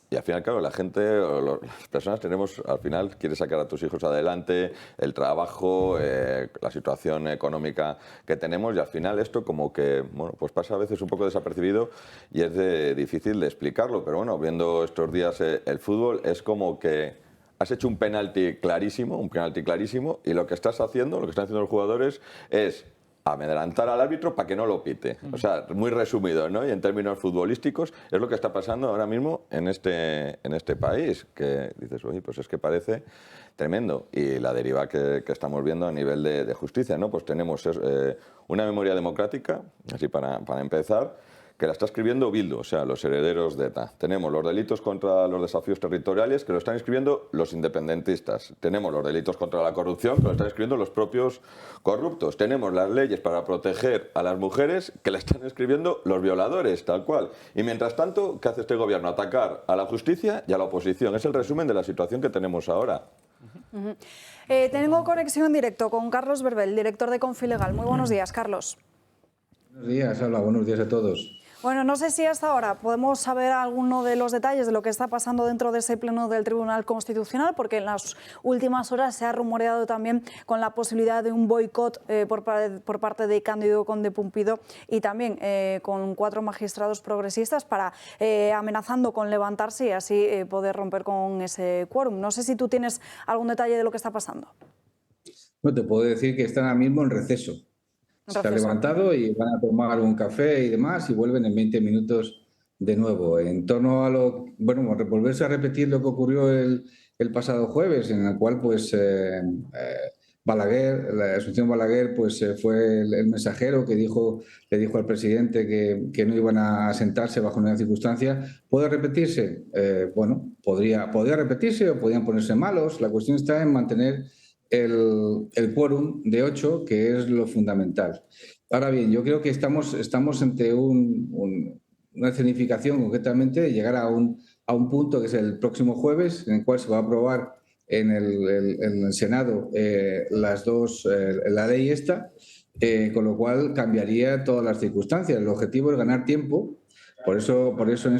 y al final, claro, la gente, las personas tenemos, al final, quieres sacar a tus hijos adelante, el trabajo, la situación económica que tenemos, y al final esto como que, bueno, pues pasa a veces un poco desapercibido y es difícil de explicarlo, pero bueno, viendo estos días el fútbol, es como que has hecho un penalti clarísimo, y lo que están haciendo los jugadores es amedrentar al árbitro para que no lo pite. O sea, muy resumido, ¿no? Y en términos futbolísticos es lo que está pasando ahora mismo en este país, que dices, oye, pues es que parece tremendo. Y la deriva que estamos viendo a nivel de justicia, ¿no? Pues tenemos una memoria democrática, así para empezar, que la está escribiendo Bildu, o sea, los herederos de ETA. Tenemos los delitos contra los desafíos territoriales, que lo están escribiendo los independentistas. Tenemos los delitos contra la corrupción, que lo están escribiendo los propios corruptos. Tenemos las leyes para proteger a las mujeres, que la están escribiendo los violadores, tal cual. Y mientras tanto, ¿qué hace este gobierno? Atacar a la justicia y a la oposición. Es el resumen de la situación que tenemos ahora. Tengo conexión en directo con Carlos Berbel, director de Confilegal. Muy buenos días, Carlos. Buenos días, hola, buenos días a todos. Bueno, no sé si hasta ahora podemos saber alguno de los detalles de lo que está pasando dentro de ese pleno del Tribunal Constitucional, porque en las últimas horas se ha rumoreado también con la posibilidad de un boicot por parte de Cándido Conde Pumpido y también con 4 magistrados progresistas para amenazando con levantarse y así poder romper con ese quórum. No sé si tú tienes algún detalle de lo que está pasando. No, te puedo decir que están ahora mismo en receso. Se ha levantado y van a tomar un café y demás y vuelven en 20 minutos de nuevo. En torno a volverse a repetir lo que ocurrió el pasado jueves, en el cual pues Balaguer, la Asunción Balaguer, pues fue el mensajero que le dijo al presidente que no iban a sentarse bajo ninguna circunstancia. ¿Puede repetirse? Podría repetirse o podrían ponerse malos. La cuestión está en mantener el quórum de 8, que es lo fundamental. Ahora bien, yo creo que estamos ante una escenificación, concretamente, llegar a un punto que es el próximo jueves, en el cual se va a aprobar en el Senado la ley esta, con lo cual cambiaría todas las circunstancias. El objetivo es ganar tiempo. Por eso en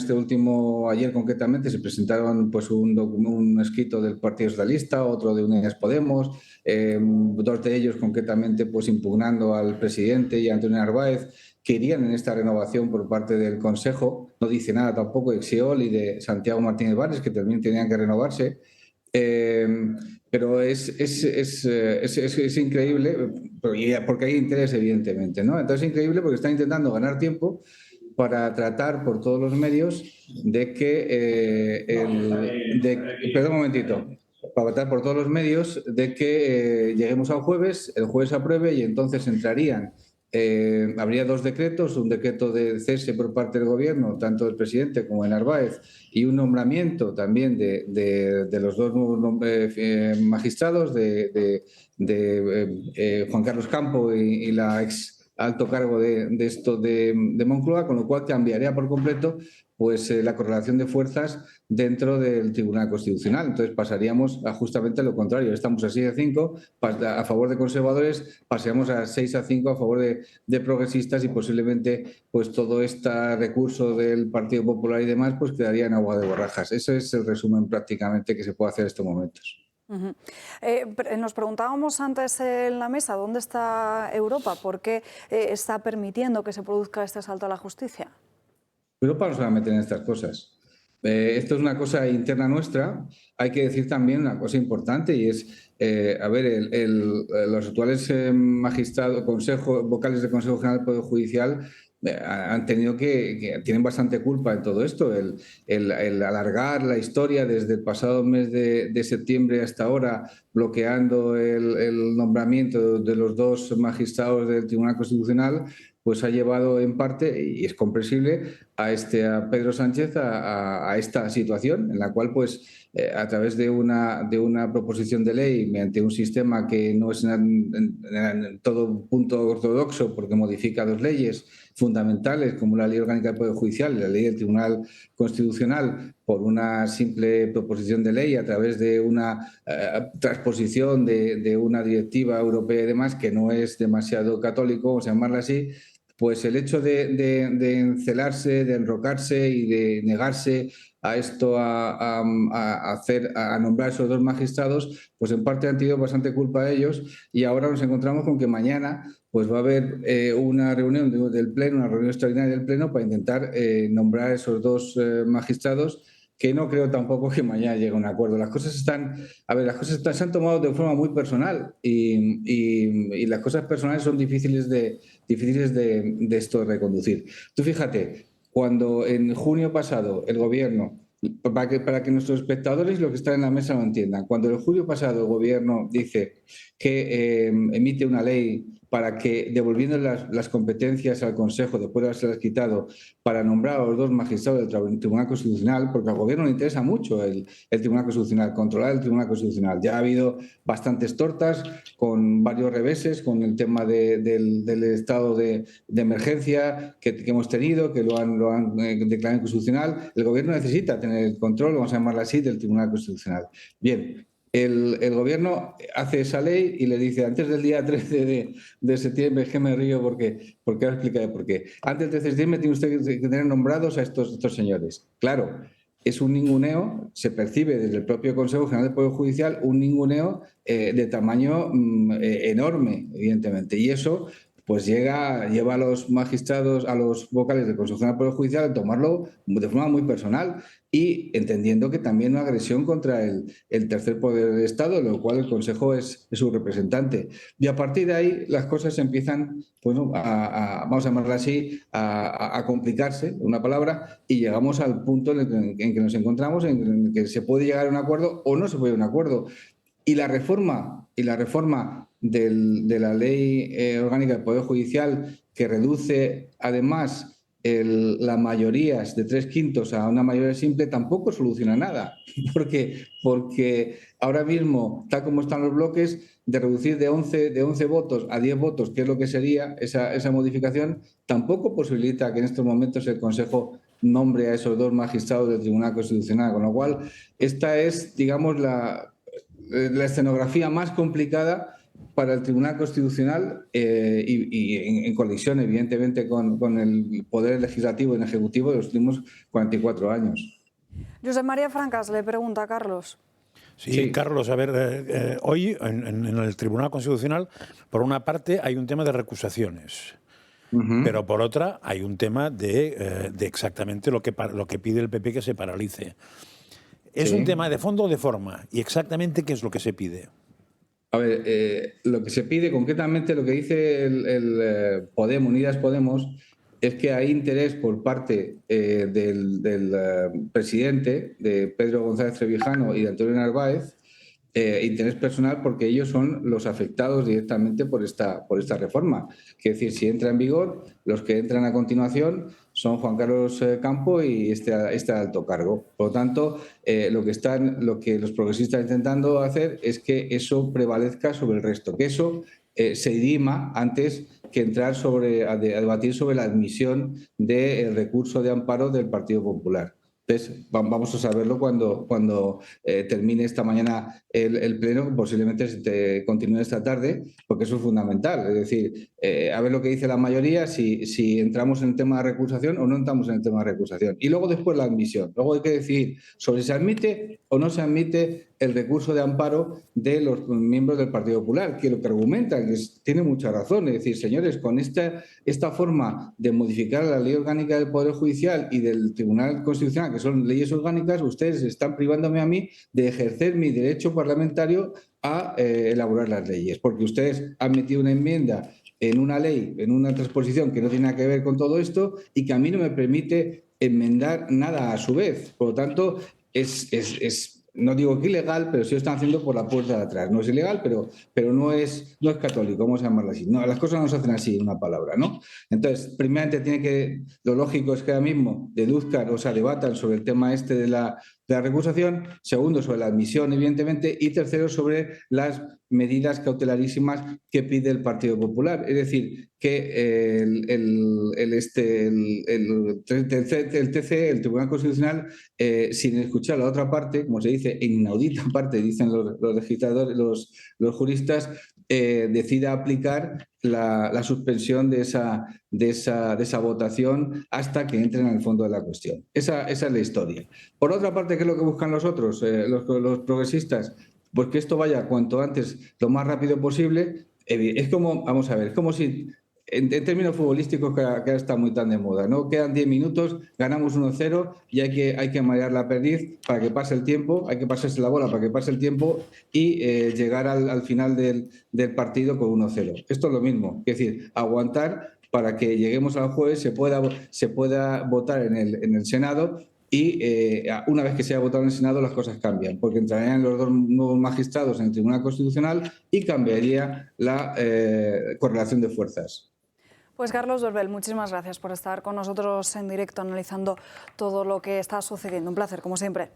ayer concretamente se presentaron pues un escrito del Partido Socialista, otro de Unidas Podemos, 2 de ellos concretamente pues impugnando al presidente y a Antonio Narváez, que irían en esta renovación por parte del Consejo. No dice nada tampoco de Xiol y de Santiago Martínez Vares, que también tenían que renovarse. Pero es increíble, porque hay interés, evidentemente, ¿no? Entonces es increíble porque están intentando ganar tiempo para tratar por todos los medios de que para tratar por todos los medios de que lleguemos al jueves, el jueves apruebe y entonces habría 2 decretos, un decreto de cese por parte del gobierno, tanto del presidente como de Narváez, y un nombramiento también de los 2 nuevos magistrados, de Juan Carlos Campo y la ex alto cargo de Moncloa, con lo cual cambiaría por completo pues la correlación de fuerzas dentro del Tribunal Constitucional. Entonces pasaríamos a justamente lo contrario. Estamos a 6-5 a favor de conservadores, pasaríamos a 6-5 a favor de progresistas y posiblemente pues todo este recurso del Partido Popular y demás pues quedaría en agua de borrajas. Eso es el resumen prácticamente que se puede hacer en estos momentos. Nos preguntábamos antes en la mesa dónde está Europa, por qué está permitiendo que se produzca este asalto a la justicia. Europa no se va a meter en estas cosas. Esto es una cosa interna nuestra. Hay que decir también una cosa importante y es, los actuales magistrados, vocales del Consejo General del Poder Judicial han tenido tienen bastante culpa en todo esto, el alargar la historia desde el pasado mes de septiembre hasta ahora, bloqueando el nombramiento de los 2 magistrados del Tribunal Constitucional, pues ha llevado en parte, y es comprensible, a Pedro Sánchez a esta situación en la cual pues a través de una proposición de ley mediante un sistema que no es en todo punto ortodoxo porque modifica 2 leyes fundamentales como la Ley Orgánica del Poder Judicial y la Ley del Tribunal Constitucional, por una simple proposición de ley a través de una transposición de una directiva europea y demás que no es demasiado católico, vamos a llamarla así, pues el hecho de encelarse, de enrocarse y de negarse a esto, a nombrar esos 2 magistrados, pues en parte han tenido bastante culpa a ellos y ahora nos encontramos con que mañana pues va a haber una reunión del Pleno, una reunión extraordinaria del Pleno para intentar nombrar esos 2 magistrados, que no creo tampoco que mañana llegue a un acuerdo. Las cosas se han tomado de forma muy personal y las cosas personales son difíciles de esto de reconducir. Tú fíjate, cuando en junio pasado el gobierno, para que nuestros espectadores y los que están en la mesa lo entiendan, cuando en julio pasado el gobierno dice que emite una ley para que, devolviendo las competencias al Consejo, después de haberse las quitado, para nombrar a los 2 magistrados del Tribunal Constitucional, porque al Gobierno le interesa mucho el Tribunal Constitucional, controlar el Tribunal Constitucional. Ya ha habido bastantes tortas, con varios reveses, con el tema del estado de emergencia que hemos tenido, que lo han declarado inconstitucional. El Gobierno necesita tener el control, vamos a llamarlo así, del Tribunal Constitucional. Bien. El Gobierno hace esa ley y le dice, antes del día 13 de septiembre, es que me río porque ahora explicaré por qué. Antes del 13 de septiembre tiene usted que tener nombrados a estos señores. Claro, es un ninguneo, se percibe desde el propio Consejo General del Poder Judicial un ninguneo de tamaño enorme, evidentemente. Y eso pues lleva a los magistrados, a los vocales del Consejo General del Poder Judicial a tomarlo de forma muy personal y entendiendo que también una agresión contra el tercer poder del Estado, en lo cual el Consejo es su representante. Y a partir de ahí las cosas empiezan, bueno, vamos a llamarla así, a complicarse, una palabra, y llegamos al punto en que nos encontramos, en el que se puede llegar a un acuerdo o no se puede llegar a un acuerdo. Y la reforma de la Ley Orgánica del Poder Judicial, que reduce además las mayorías de 3/5 a una mayoría simple, tampoco soluciona nada, porque ahora mismo, tal como están los bloques, de reducir de 11 votos a 10 votos, que es lo que sería esa modificación, tampoco posibilita que en estos momentos el Consejo nombre a esos 2 magistrados del Tribunal Constitucional, con lo cual esta es, digamos, la escenografía más complicada para el Tribunal Constitucional y en colisión, evidentemente, con el Poder Legislativo y el Ejecutivo de los últimos 44 años. Josep María Francas le pregunta a Carlos. Sí, Carlos, a ver, hoy en el Tribunal Constitucional, por una parte, hay un tema de recusaciones. Pero por otra hay un tema de exactamente lo que pide el PP, que se paralice. ¿Es un tema de fondo o de forma? ¿Y exactamente qué es lo que se pide? A ver, lo que se pide, concretamente lo que dice el Podemos, Unidas Podemos, es que hay interés por parte del presidente, de Pedro González Trevijano y de Antonio Narváez, interés personal porque ellos son los afectados directamente por esta reforma. Quiere decir, si entra en vigor, los que entran a continuación son Juan Carlos Campo y este alto cargo. Por lo tanto, lo que los progresistas están intentando hacer es que eso prevalezca sobre el resto, que eso se dirima antes que entrar a debatir sobre la admisión del recurso de amparo del Partido Popular. Entonces, vamos a saberlo cuando termine esta mañana el pleno, posiblemente se continúe esta tarde, porque eso es fundamental. Es decir, a ver lo que dice la mayoría, si entramos en el tema de recusación o no entramos en el tema de recusación. Y luego después la admisión. Luego hay que decidir sobre si se admite o no se admite el recurso de amparo de los miembros del Partido Popular, que lo que argumentan, que tiene mucha razón, es decir, señores, con esta forma de modificar la ley orgánica del Poder Judicial y del Tribunal Constitucional, que son leyes orgánicas, ustedes están privándome a mí de ejercer mi derecho parlamentario a elaborar las leyes, porque ustedes han metido una enmienda en una ley, en una transposición que no tiene nada que ver con todo esto y que a mí no me permite enmendar nada a su vez. Por lo tanto, no digo que ilegal, pero sí lo están haciendo por la puerta de atrás. No es ilegal, pero no es católico, vamos a llamarlo así. No, las cosas no se hacen así, en una palabra, ¿no? Entonces, primeramente lo lógico es que ahora mismo deduzcan, o sea, debatan sobre el tema de la recusación. Segundo, sobre la admisión, evidentemente. Y tercero, sobre las medidas cautelarísimas que pide el Partido Popular. Es decir, que el TC, el Tribunal Constitucional, sin escuchar la otra parte, como se dice, en inaudita parte, dicen los legisladores, los juristas, decida aplicar la suspensión de esa votación hasta que entren al fondo de la cuestión. Esa es la historia. Por otra parte, ¿qué es lo que buscan los otros, los progresistas? Pues que esto vaya cuanto antes, lo más rápido posible. Es como, vamos a ver, es como si, en términos futbolísticos, que ahora está muy tan de moda, ¿no? Quedan 10 minutos, ganamos 1-0 y hay que marear la perdiz para que pase el tiempo, hay que pasarse la bola para que pase el tiempo y llegar al final del partido con 1-0. Esto es lo mismo, es decir, aguantar para que lleguemos al jueves, se pueda votar en el Senado y una vez que se haya votado en el Senado las cosas cambian, porque entrarían los 2 nuevos magistrados en el Tribunal Constitucional y cambiaría la correlación de fuerzas. Pues Carlos Dorbel, muchísimas gracias por estar con nosotros en directo analizando todo lo que está sucediendo. Un placer, como siempre.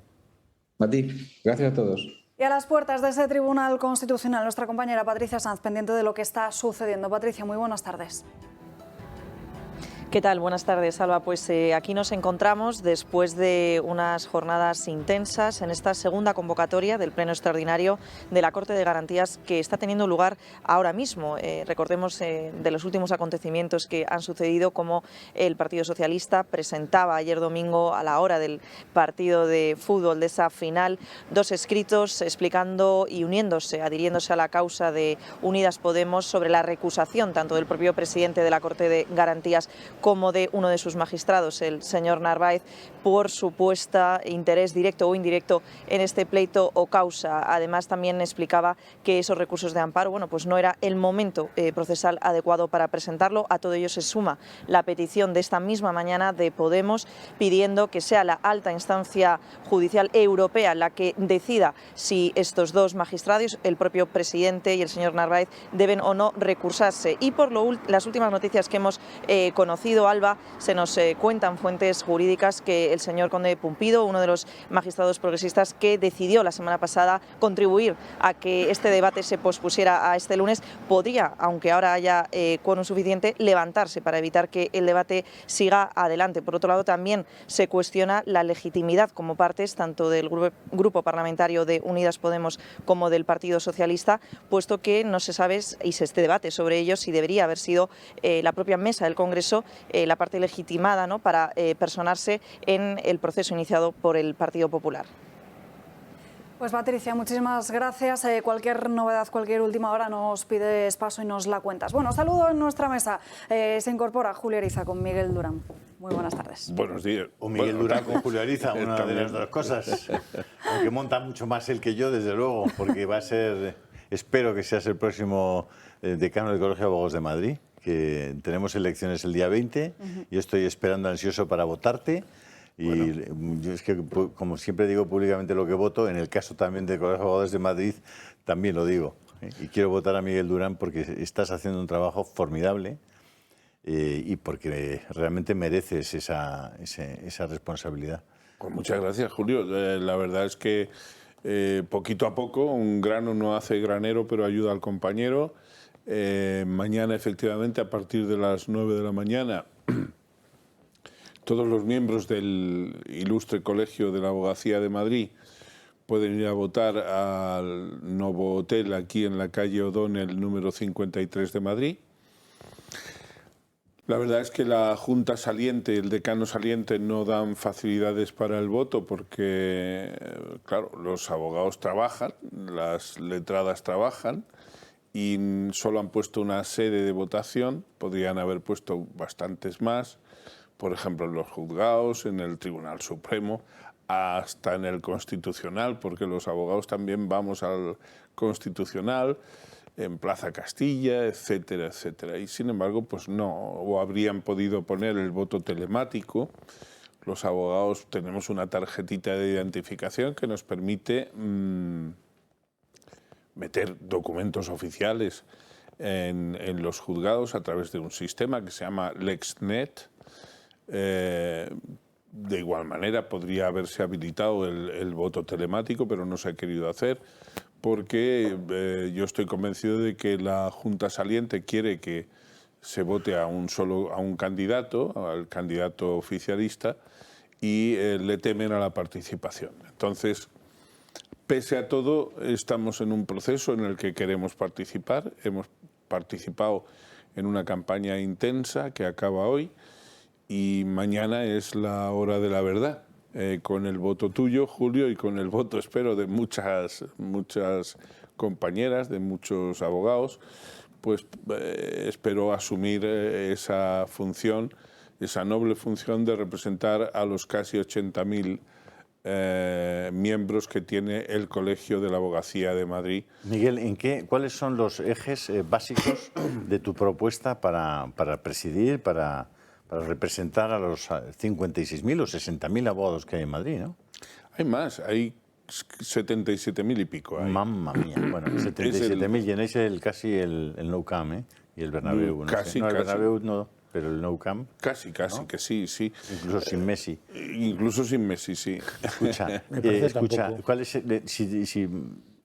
A ti. Gracias a todos. Y a las puertas de ese Tribunal Constitucional, nuestra compañera Patricia Sanz, pendiente de lo que está sucediendo. Patricia, muy buenas tardes. ¿Qué tal? Buenas tardes, Alba. Pues aquí nos encontramos después de unas jornadas intensas en esta segunda convocatoria del Pleno Extraordinario de la Corte de Garantías que está teniendo lugar ahora mismo. Recordemos de los últimos acontecimientos que han sucedido, como el Partido Socialista presentaba ayer domingo a la hora del partido de fútbol de esa final 2 escritos explicando y uniéndose, adhiriéndose a la causa de Unidas Podemos sobre la recusación tanto del propio presidente de la Corte de Garantías como de uno de sus magistrados, el señor Narváez, por supuesta interés directo o indirecto en este pleito o causa. Además, también explicaba que esos recursos de amparo, bueno, pues no era el momento procesal adecuado para presentarlo. A todo ello se suma la petición de esta misma mañana de Podemos pidiendo que sea la alta instancia judicial europea la que decida si estos 2 magistrados, el propio presidente y el señor Narváez, deben o no recursarse. Y por las últimas noticias que hemos conocido, Alba, se nos cuentan fuentes jurídicas que el señor Conde Pumpido, uno de los magistrados progresistas que decidió la semana pasada contribuir a que este debate se pospusiera a este lunes, podría, aunque ahora haya quórum suficiente, levantarse para evitar que el debate siga adelante. Por otro lado, también se cuestiona la legitimidad como partes tanto del grupo parlamentario de Unidas Podemos como del Partido Socialista, puesto que no se sabe, y se este debate sobre ello, si debería haber sido la propia mesa del Congreso la parte legitimada, ¿no?, para personarse en el proceso iniciado por el Partido Popular. Pues Patricia, muchísimas gracias. Cualquier novedad, cualquier última hora nos pides paso y nos la cuentas. Bueno, saludo en nuestra mesa. Se incorpora Julio Ariza con Miguel Durán. Muy buenas tardes. Buenos días. O Miguel Durán con Julio Ariza, una de las 2 cosas. Aunque monta mucho más él que yo, desde luego, porque va a ser, espero que seas el próximo decano del Colegio de Abogados de Madrid, que tenemos elecciones el día 20. Yo estoy esperando ansioso para votarte. Y yo es que, como siempre digo públicamente lo que voto, en el caso también del Colegio de Abogados de Madrid, también lo digo. Y quiero votar a Miguel Durán porque estás haciendo un trabajo formidable y porque realmente mereces esa responsabilidad. Pues muchas gracias, Julio. La verdad es que poquito a poco, un grano no hace granero, pero ayuda al compañero. Mañana, efectivamente, a partir de las 9 de la mañana, todos los miembros del ilustre Colegio de la Abogacía de Madrid pueden ir a votar al Novo Hotel aquí en la calle O'Donnell número 53 de Madrid. La verdad es que la Junta saliente, el decano saliente, no dan facilidades para el voto porque, claro, los abogados trabajan, las letradas trabajan y solo han puesto una sede de votación, podrían haber puesto bastantes más. Por ejemplo, en los juzgados, en el Tribunal Supremo, hasta en el Constitucional, porque los abogados también vamos al Constitucional, en Plaza Castilla, etcétera, etcétera. Y sin embargo, pues no, o habrían podido poner el voto telemático. Los abogados tenemos una tarjetita de identificación que nos permite meter documentos oficiales en los juzgados a través de un sistema que se llama LexNet. De igual manera podría haberse habilitado el voto telemático, pero no se ha querido hacer porque yo estoy convencido de que la Junta saliente quiere que se vote a un candidato, al candidato oficialista, y le temen a la participación. Entonces, pese a todo, estamos en un proceso en el que queremos participar. Hemos participado en una campaña intensa que acaba hoy. Y mañana es la hora de la verdad, con el voto tuyo, Julio, y con el voto, espero, de muchas compañeras, de muchos abogados, pues espero asumir esa función, esa noble función de representar a los casi 80.000 miembros que tiene el Colegio de la Abogacía de Madrid. Miguel, ¿cuáles son los ejes básicos de tu propuesta para presidir, para para representar a los 56.000 o 60.000 abogados que hay en Madrid, ¿no? Hay más, hay 77.000 y pico. Mamma mía, bueno, 77.000 llenáis casi el Nou Camp, ¿eh? Y el Bernabéu. Casi, no, el casi. Bernabéu no, pero el Nou Camp. Casi, ¿no? que sí, sí. Incluso sin Messi. Incluso sin Messi, sí. Escucha, ¿cuál es, si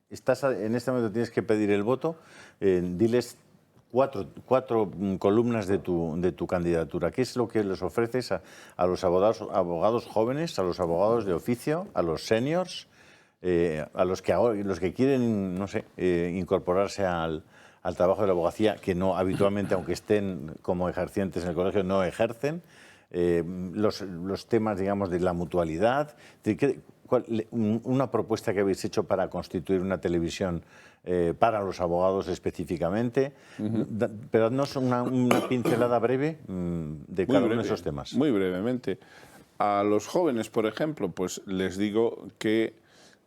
estás en este momento tienes que pedir el voto, diles cuatro columnas de tu candidatura. ¿Qué es lo que les ofreces a los abogados jóvenes, a los abogados de oficio, a los seniors, a los que quieren, no sé, incorporarse al trabajo de la abogacía, que no habitualmente, aunque estén como ejercientes en el colegio, no ejercen? Los temas, digamos, de la mutualidad. Una propuesta que habéis hecho para constituir una televisión para los abogados específicamente, pero no es una pincelada breve de cada uno de esos temas. Muy brevemente. A los jóvenes, por ejemplo, pues les digo que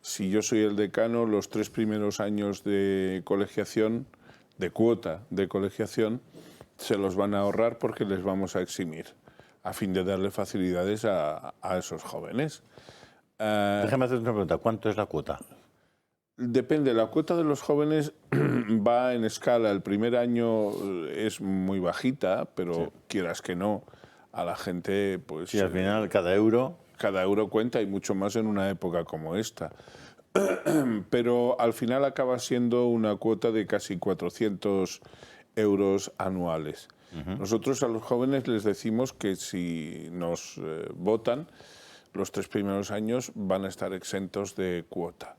si yo soy el decano, los 3 primeros años de colegiación, de cuota de colegiación, se los van a ahorrar porque les vamos a eximir, a fin de darle facilidades a esos jóvenes. Déjame hacer una pregunta, ¿cuánto es la cuota? Depende, la cuota de los jóvenes va en escala. El primer año es muy bajita, pero sí, quieras que no, a la gente, pues... Sí, al final cada euro cuenta, y mucho más en una época como esta. Pero al final acaba siendo una cuota de casi 400 euros anuales. Nosotros a los jóvenes les decimos que si nos votan, los 3 primeros años van a estar exentos de cuota.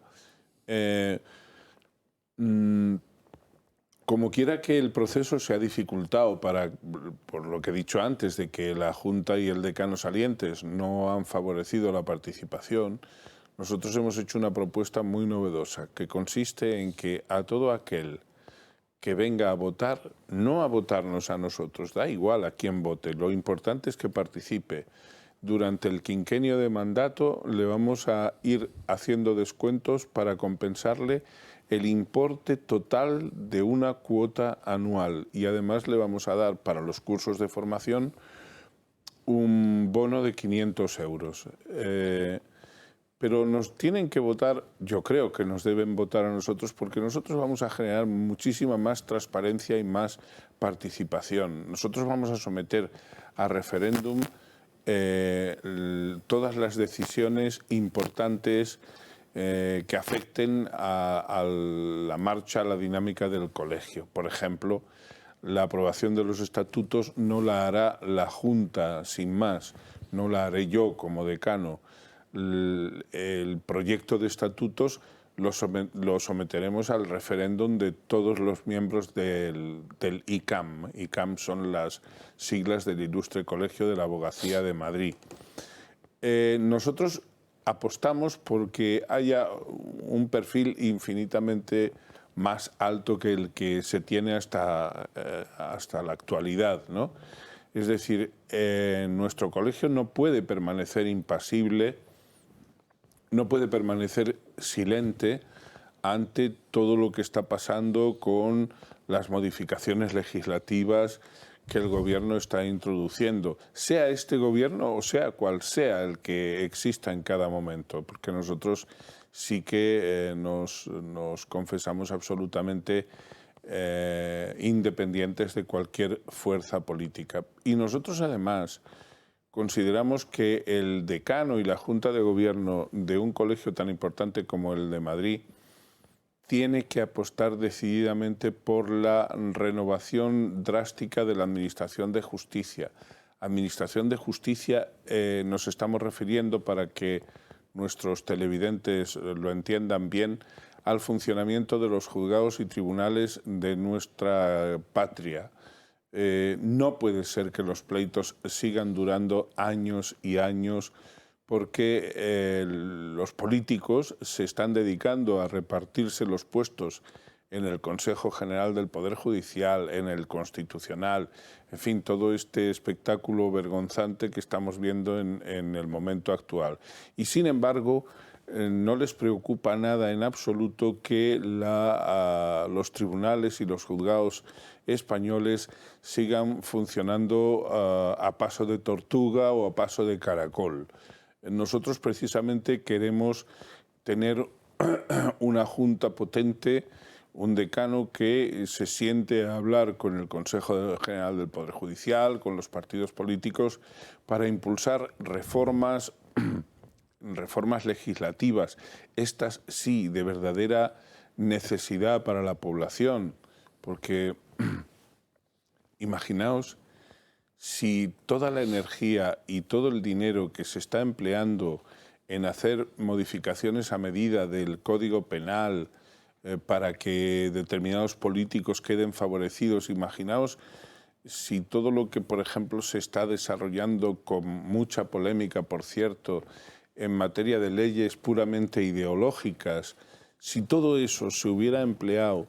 Como quiera que el proceso se ha dificultado por lo que he dicho antes, de que la Junta y el decano salientes no han favorecido la participación, nosotros hemos hecho una propuesta muy novedosa, que consiste en que a todo aquel que venga a votar, no a votarnos a nosotros, da igual a quién vote, lo importante es que participe. Durante el quinquenio de mandato le vamos a ir haciendo descuentos para compensarle el importe total de una cuota anual, y además le vamos a dar para los cursos de formación un bono de 500 euros. Pero nos tienen que votar, yo creo que nos deben votar a nosotros, porque nosotros vamos a generar muchísima más transparencia y más participación. Nosotros vamos a someter a referéndum todas las decisiones importantes que afecten a la marcha, a la dinámica del colegio. Por ejemplo, la aprobación de los estatutos no la hará la Junta sin más, no la haré yo como decano. El proyecto de estatutos lo someteremos al referéndum de todos los miembros del ICAM. ICAM son las siglas del Ilustre Colegio de la Abogacía de Madrid. Nosotros apostamos porque haya un perfil infinitamente más alto que el que se tiene hasta la actualidad, ¿no? Es decir, nuestro colegio no puede permanecer impasible, no puede permanecer silente ante todo lo que está pasando con las modificaciones legislativas que el gobierno está introduciendo, sea este gobierno o sea cual sea el que exista en cada momento, porque nosotros sí que nos confesamos absolutamente independientes de cualquier fuerza política. Y nosotros además consideramos que el decano y la Junta de Gobierno de un colegio tan importante como el de Madrid tiene que apostar decididamente por la renovación drástica de la Administración de Justicia. Administración de Justicia nos estamos refiriendo, para que nuestros televidentes lo entiendan bien, al funcionamiento de los juzgados y tribunales de nuestra patria. No puede ser que los pleitos sigan durando años y años, porque los políticos se están dedicando a repartirse los puestos en el Consejo General del Poder Judicial, en el Constitucional, en fin, todo este espectáculo vergonzante que estamos viendo en el momento actual. Y sin embargo, no les preocupa nada en absoluto que los tribunales y los juzgados españoles sigan funcionando a paso de tortuga o a paso de caracol. Nosotros precisamente queremos tener una junta potente, un decano que se siente a hablar con el Consejo General del Poder Judicial, con los partidos políticos, para impulsar reformas legislativas, estas sí, de verdadera necesidad para la población, porque imaginaos si toda la energía y todo el dinero que se está empleando en hacer modificaciones a medida del Código Penal para que determinados políticos queden favorecidos, imaginaos si todo lo que, por ejemplo, se está desarrollando con mucha polémica, por cierto, en materia de leyes puramente ideológicas, si todo eso se hubiera empleado,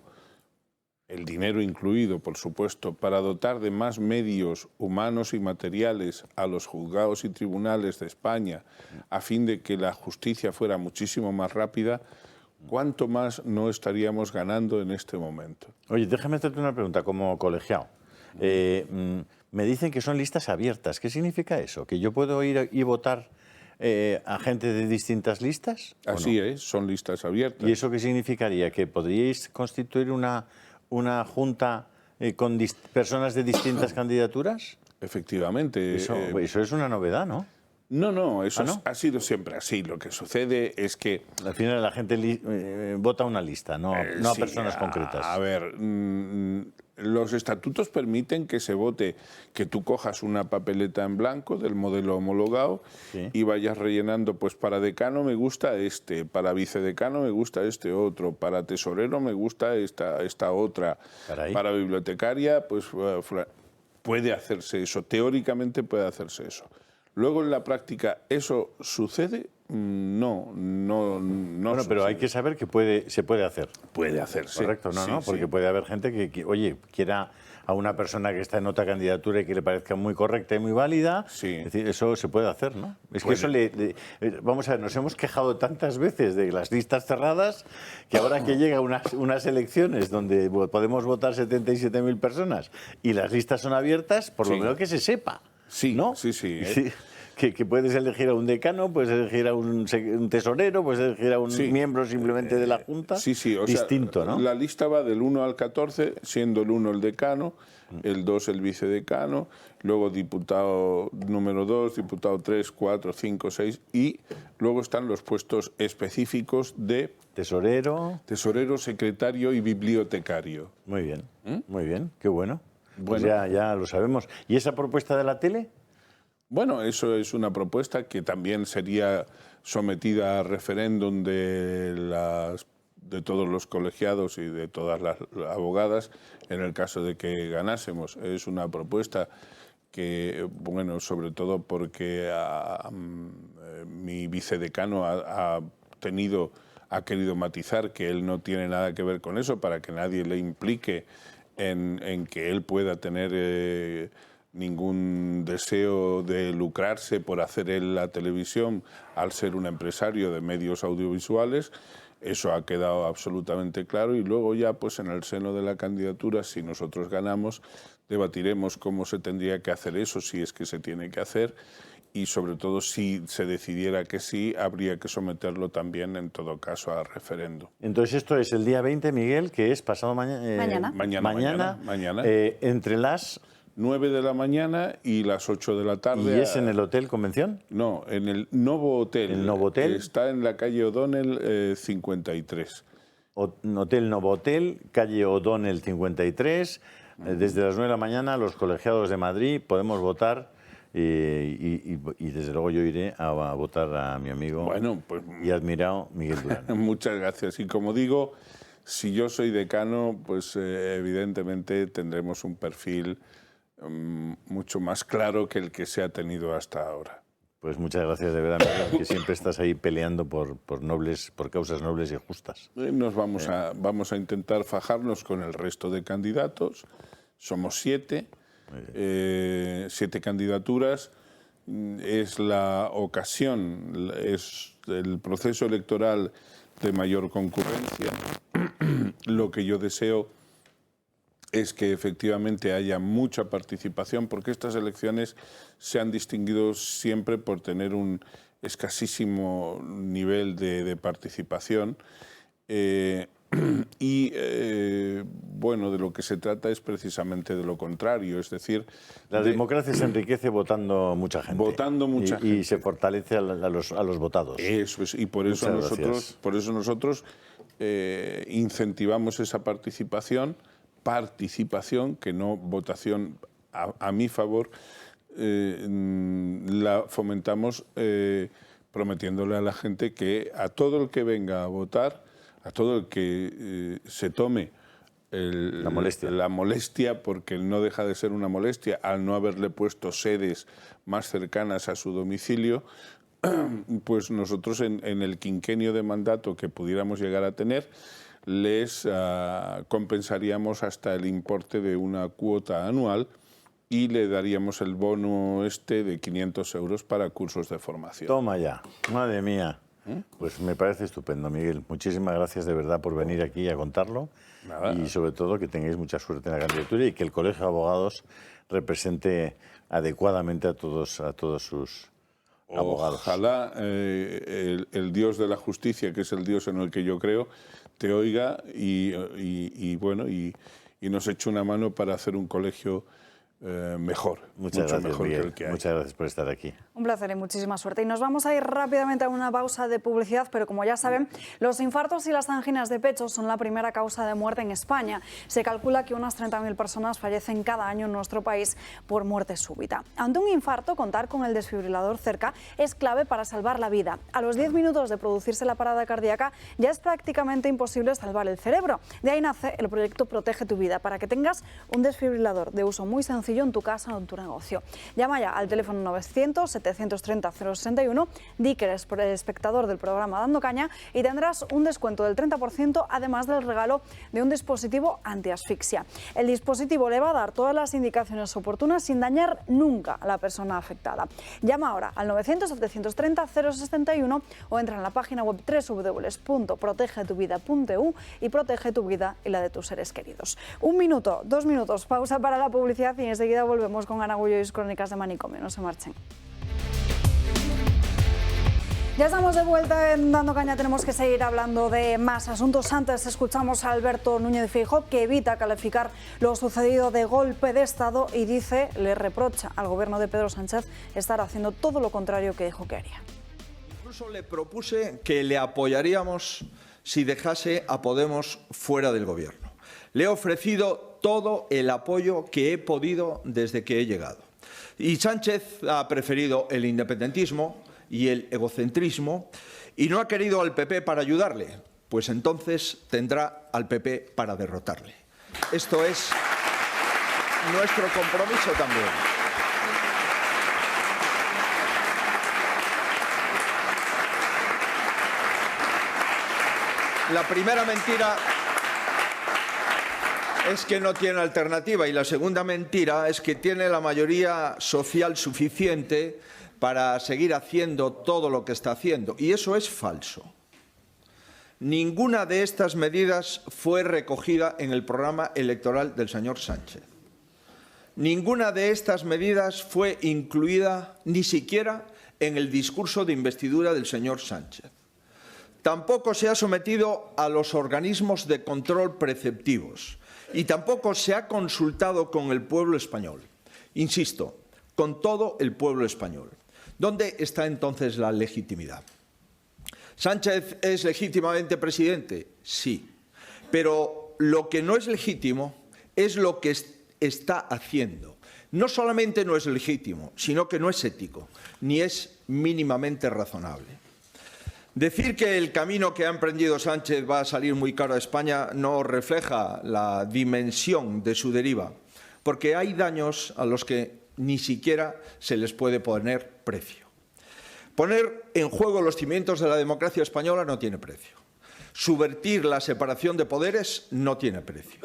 el dinero incluido, por supuesto, para dotar de más medios humanos y materiales a los juzgados y tribunales de España, a fin de que la justicia fuera muchísimo más rápida, ¿cuánto más no estaríamos ganando en este momento? Oye, déjame hacerte una pregunta como colegiado. Me dicen que son listas abiertas. ¿Qué significa eso? ¿Que yo puedo ir y votar a gente de distintas listas? Así es, son listas abiertas. ¿Y eso qué significaría? ¿Que podríais constituir una junta con personas de distintas candidaturas? Efectivamente. Eso es una novedad, ¿no? No, eso ¿no? ha sido siempre así. Lo que sucede es que... Al final la gente vota una lista, no a personas concretas. A ver, los estatutos permiten que se vote, que tú cojas una papeleta en blanco del modelo homologado y vayas rellenando, pues para decano me gusta este, para vicedecano me gusta este otro, para tesorero me gusta esta otra, para bibliotecaria, pues puede hacerse eso, teóricamente puede hacerse eso. Luego en la práctica, ¿eso sucede? No. Bueno, pero hay que saber que se puede hacer. Puede hacerse. Correcto, ¿no? Porque puede haber gente que, oye, quiera a una persona que está en otra candidatura y que le parezca muy correcta y muy válida. Sí. Es decir, eso se puede hacer, ¿no? Es que eso vamos a ver, nos hemos quejado tantas veces de las listas cerradas que ahora que llega unas elecciones donde podemos votar 77.000 personas y las listas son abiertas, por lo menos que se sepa. Sí, ¿no? Sí. Que puedes elegir a un decano, puedes elegir a un tesorero, puedes elegir a un miembro simplemente de la Junta. Sí, o distinto, sea, ¿no? La lista va del 1 al 14, siendo el 1 el decano, el 2 el vicedecano, luego diputado número 2, diputado 3, 4, 5, 6 y luego están los puestos específicos de... Tesorero, secretario y bibliotecario. Muy bien, qué bueno. Pues ya lo sabemos. ¿Y esa propuesta de la tele? Bueno, eso es una propuesta que también sería sometida a referéndum de todos los colegiados y de todas las abogadas en el caso de que ganásemos. Es una propuesta que, bueno, sobre todo porque mi vicedecano ha querido matizar que él no tiene nada que ver con eso para que nadie le implique en que él pueda tener ningún deseo de lucrarse por hacer él la televisión al ser un empresario de medios audiovisuales. Eso ha quedado absolutamente claro y luego ya pues en el seno de la candidatura, si nosotros ganamos, debatiremos cómo se tendría que hacer eso, si es que se tiene que hacer y sobre todo si se decidiera que sí, habría que someterlo también en todo caso a referendo. Entonces esto es el día 20, Miguel, que es pasado mañana. Mañana. Entre las 9 de la mañana y las 8 de la tarde. ¿Y es en el Hotel Convención? No, en el Novo Hotel. ¿El Novo Hotel? Está en la calle O'Donnell 53. Hotel Novo Hotel, calle O'Donnell 53. Desde las 9 de la mañana los colegiados de Madrid podemos votar y desde luego yo iré a votar a mi amigo y admirado Miguel Durán. Muchas gracias. Y como digo, si yo soy decano, pues evidentemente tendremos un perfil mucho más claro que el que se ha tenido hasta ahora. Pues muchas gracias de verdad, Miguel, que siempre estás ahí peleando por causas nobles y justas. Vamos a intentar fajarnos con el resto de candidatos. Somos 7 candidaturas. Es la ocasión, es el proceso electoral de mayor concurrencia. Lo que yo deseo es que efectivamente haya mucha participación, porque estas elecciones se han distinguido siempre por tener un escasísimo nivel de participación. Bueno, de lo que se trata es precisamente de lo contrario, es decir... La democracia se enriquece votando mucha gente. Votando mucha gente. Y se fortalece a los votados. Eso es, y por eso nosotros incentivamos esa participación, que no votación a mi favor, la fomentamos prometiéndole a la gente que a todo el que venga a votar, a todo el que se tome la molestia, porque no deja de ser una molestia al no haberle puesto sedes más cercanas a su domicilio, pues nosotros en el quinquenio de mandato que pudiéramos llegar a tener, les compensaríamos hasta el importe de una cuota anual y le daríamos el bono de 500 euros para cursos de formación. Toma ya, madre mía. Pues me parece estupendo, Miguel. Muchísimas gracias de verdad por venir aquí a contarlo. Nada. Y sobre todo que tengáis mucha suerte en la candidatura y que el Colegio de Abogados represente adecuadamente a todos sus abogados. Ojalá el Dios de la justicia, que es el Dios en el que yo creo, te oiga y nos eche una mano para hacer un colegio mejor, mucho mejor que el que hay. Muchas gracias por estar aquí. Un placer y muchísima suerte. Y nos vamos a ir rápidamente a una pausa de publicidad, pero como ya saben, los infartos y las anginas de pecho son la primera causa de muerte en España. Se calcula que unas 30.000 personas fallecen cada año en nuestro país por muerte súbita. Ante un infarto, contar con el desfibrilador cerca es clave para salvar la vida. A los 10 minutos de producirse la parada cardíaca ya es prácticamente imposible salvar el cerebro. De ahí nace el proyecto Protege tu Vida, para que tengas un desfibrilador de uso muy sencillo en tu casa o en tu negocio. Llama ya al teléfono 900-730-061, di que eres espectador del programa Dando Caña y tendrás un descuento del 30%, además del regalo de un dispositivo antiasfixia. El dispositivo le va a dar todas las indicaciones oportunas sin dañar nunca a la persona afectada. Llama ahora al 900-730-061 o entra en la página web www.protegetuvida.eu y protege tu vida y la de tus seres queridos. 1 minuto, 2 minutos, pausa para la publicidad y enseguida volvemos con Ana Gullo y sus crónicas de Manicomio. No se marchen. Ya estamos de vuelta en Dando Caña, tenemos que seguir hablando de más asuntos. Antes escuchamos a Alberto Núñez Feijóo, que evita calificar lo sucedido de golpe de Estado y le reprocha al gobierno de Pedro Sánchez estar haciendo todo lo contrario que dijo que haría. Incluso le propuse que le apoyaríamos si dejase a Podemos fuera del gobierno. Le he ofrecido todo el apoyo que he podido desde que he llegado. Y Sánchez ha preferido el independentismo y el egocentrismo y no ha querido al PP para ayudarle, pues entonces tendrá al PP para derrotarle. Esto es nuestro compromiso también. La primera mentira es que no tiene alternativa y la segunda mentira es que tiene la mayoría social suficiente para seguir haciendo todo lo que está haciendo. Y eso es falso. Ninguna de estas medidas fue recogida en el programa electoral del señor Sánchez. Ninguna de estas medidas fue incluida ni siquiera en el discurso de investidura del señor Sánchez. Tampoco se ha sometido a los organismos de control preceptivos y tampoco se ha consultado con el pueblo español. Insisto, con todo el pueblo español. ¿Dónde está entonces la legitimidad? ¿Sánchez es legítimamente presidente? Sí. Pero lo que no es legítimo es lo que está haciendo. No solamente no es legítimo, sino que no es ético, ni es mínimamente razonable. Decir que el camino que ha emprendido Sánchez va a salir muy caro a España no refleja la dimensión de su deriva, porque hay daños a los que ni siquiera se les puede poner precio. Poner en juego los cimientos de la democracia española no tiene precio. Subvertir la separación de poderes no tiene precio.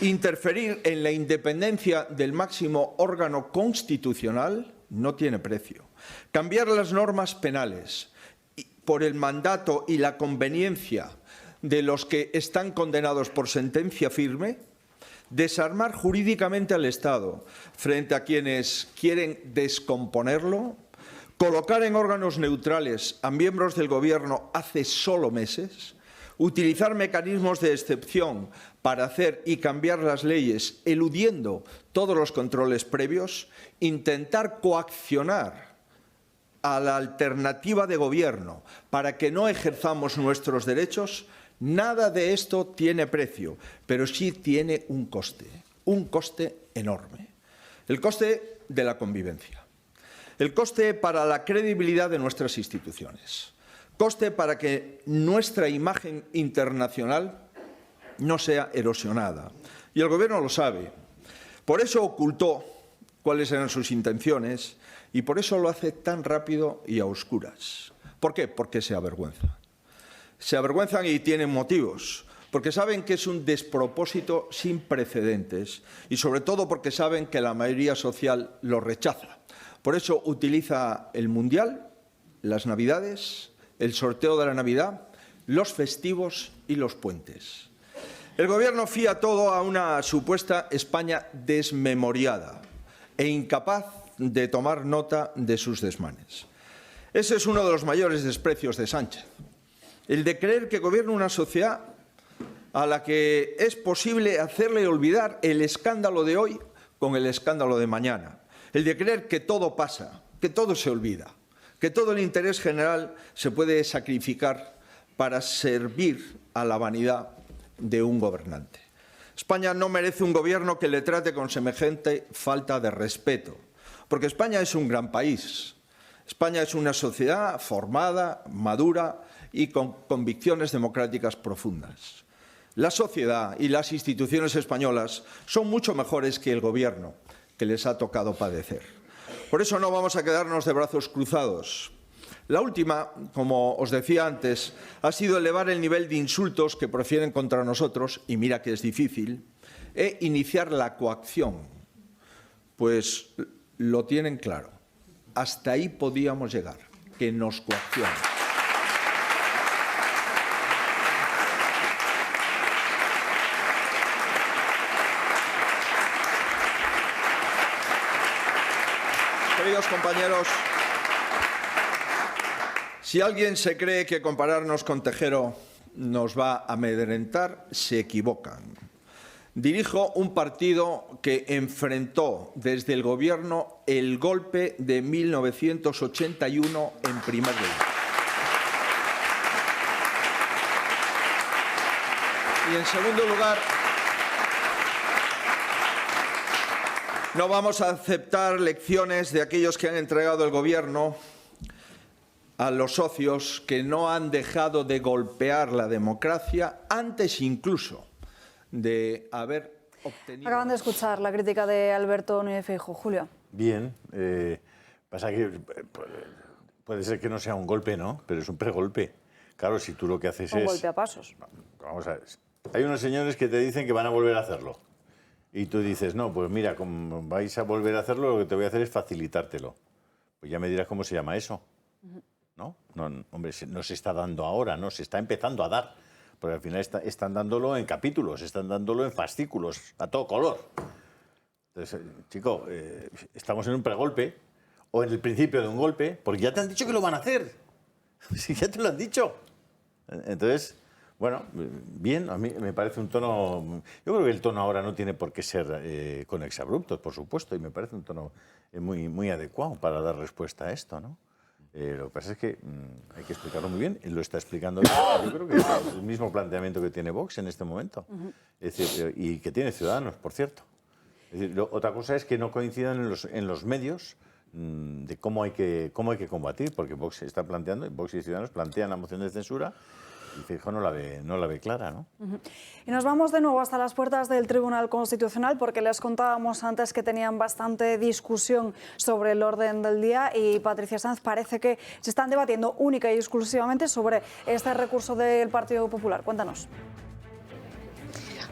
Interferir en la independencia del máximo órgano constitucional no tiene precio. Cambiar las normas penales por el mandato y la conveniencia de los que están condenados por sentencia firme, desarmar jurídicamente al Estado frente a quienes quieren descomponerlo, colocar en órganos neutrales a miembros del Gobierno hace solo meses, utilizar mecanismos de excepción para hacer y cambiar las leyes, eludiendo todos los controles previos, intentar coaccionar a la alternativa de gobierno para que no ejerzamos nuestros derechos, nada de esto tiene precio, pero sí tiene un coste enorme. El coste de la convivencia, el coste para la credibilidad de nuestras instituciones, coste para que nuestra imagen internacional no sea erosionada. Y el Gobierno lo sabe. Por eso ocultó cuáles eran sus intenciones y por eso lo hace tan rápido y a oscuras. ¿Por qué? Porque se avergüenza. Se avergüenzan y tienen motivos, porque saben que es un despropósito sin precedentes y sobre todo porque saben que la mayoría social lo rechaza. Por eso utiliza el Mundial, las Navidades, el sorteo de la Navidad, los festivos y los puentes. El Gobierno fía todo a una supuesta España desmemoriada e incapaz de tomar nota de sus desmanes. Ese es uno de los mayores desprecios de Sánchez, el de creer que gobierna una sociedad a la que es posible hacerle olvidar el escándalo de hoy con el escándalo de mañana, el de creer que todo pasa, que todo se olvida, que todo el interés general se puede sacrificar para servir a la vanidad de un gobernante. España no merece un gobierno que le trate con semejante falta de respeto, porque España es un gran país. España es una sociedad formada, madura y con convicciones democráticas profundas. La sociedad y las instituciones españolas son mucho mejores que el gobierno que les ha tocado padecer. Por eso no vamos a quedarnos de brazos cruzados. La última, como os decía antes, ha sido elevar el nivel de insultos que profieren contra nosotros, y mira que es difícil, e iniciar la coacción. Pues lo tienen claro. Hasta ahí podíamos llegar, que nos coaccionen. Queridos compañeros, si alguien se cree que compararnos con Tejero nos va a amedrentar, se equivocan. Dirijo un partido que enfrentó desde el Gobierno el golpe de 1981 en primer lugar. Y en segundo lugar, no vamos a aceptar lecciones de aquellos que han entregado el Gobierno a los socios que no han dejado de golpear la democracia antes incluso de haber obtenido... Acaban de escuchar la crítica de Alberto Núñez Feijóo. Julio. Bien, pasa que puede ser que no sea un golpe, ¿no? Pero es un pregolpe. Claro, si tú lo que haces es... Un golpe a pasos. Vamos a ver. Hay unos señores que te dicen que van a volver a hacerlo. Y tú dices, no, pues mira, como vais a volver a hacerlo, lo que te voy a hacer es facilitártelo. Pues ya me dirás cómo se llama eso. ¿No? No, hombre, no se está dando ahora, no, se está empezando a dar. Porque al final están dándolo en capítulos, están dándolo en fascículos, a todo color. Entonces, chico, estamos en un pregolpe o en el principio de un golpe, porque ya te han dicho que lo van a hacer. Sí, ya te lo han dicho. Entonces, bueno, bien, a mí me parece un tono... Yo creo que el tono ahora no tiene por qué ser con exabruptos, por supuesto, y me parece un tono muy, muy adecuado para dar respuesta a esto, ¿no? Lo que pasa es que hay que explicarlo muy bien, él lo está explicando bien. Yo creo que es el mismo planteamiento que tiene Vox en este momento, es decir, y que tiene Ciudadanos, por cierto. Es decir, otra cosa es que no coincidan en los medios de cómo hay que combatir, porque Vox está planteando, Vox y Ciudadanos plantean la moción de censura, y Feijóo no la ve clara, ¿no? Y nos vamos de nuevo hasta las puertas del Tribunal Constitucional, porque les contábamos antes que tenían bastante discusión sobre el orden del día y Patricia Sanz parece que se están debatiendo única y exclusivamente sobre este recurso del Partido Popular. Cuéntanos.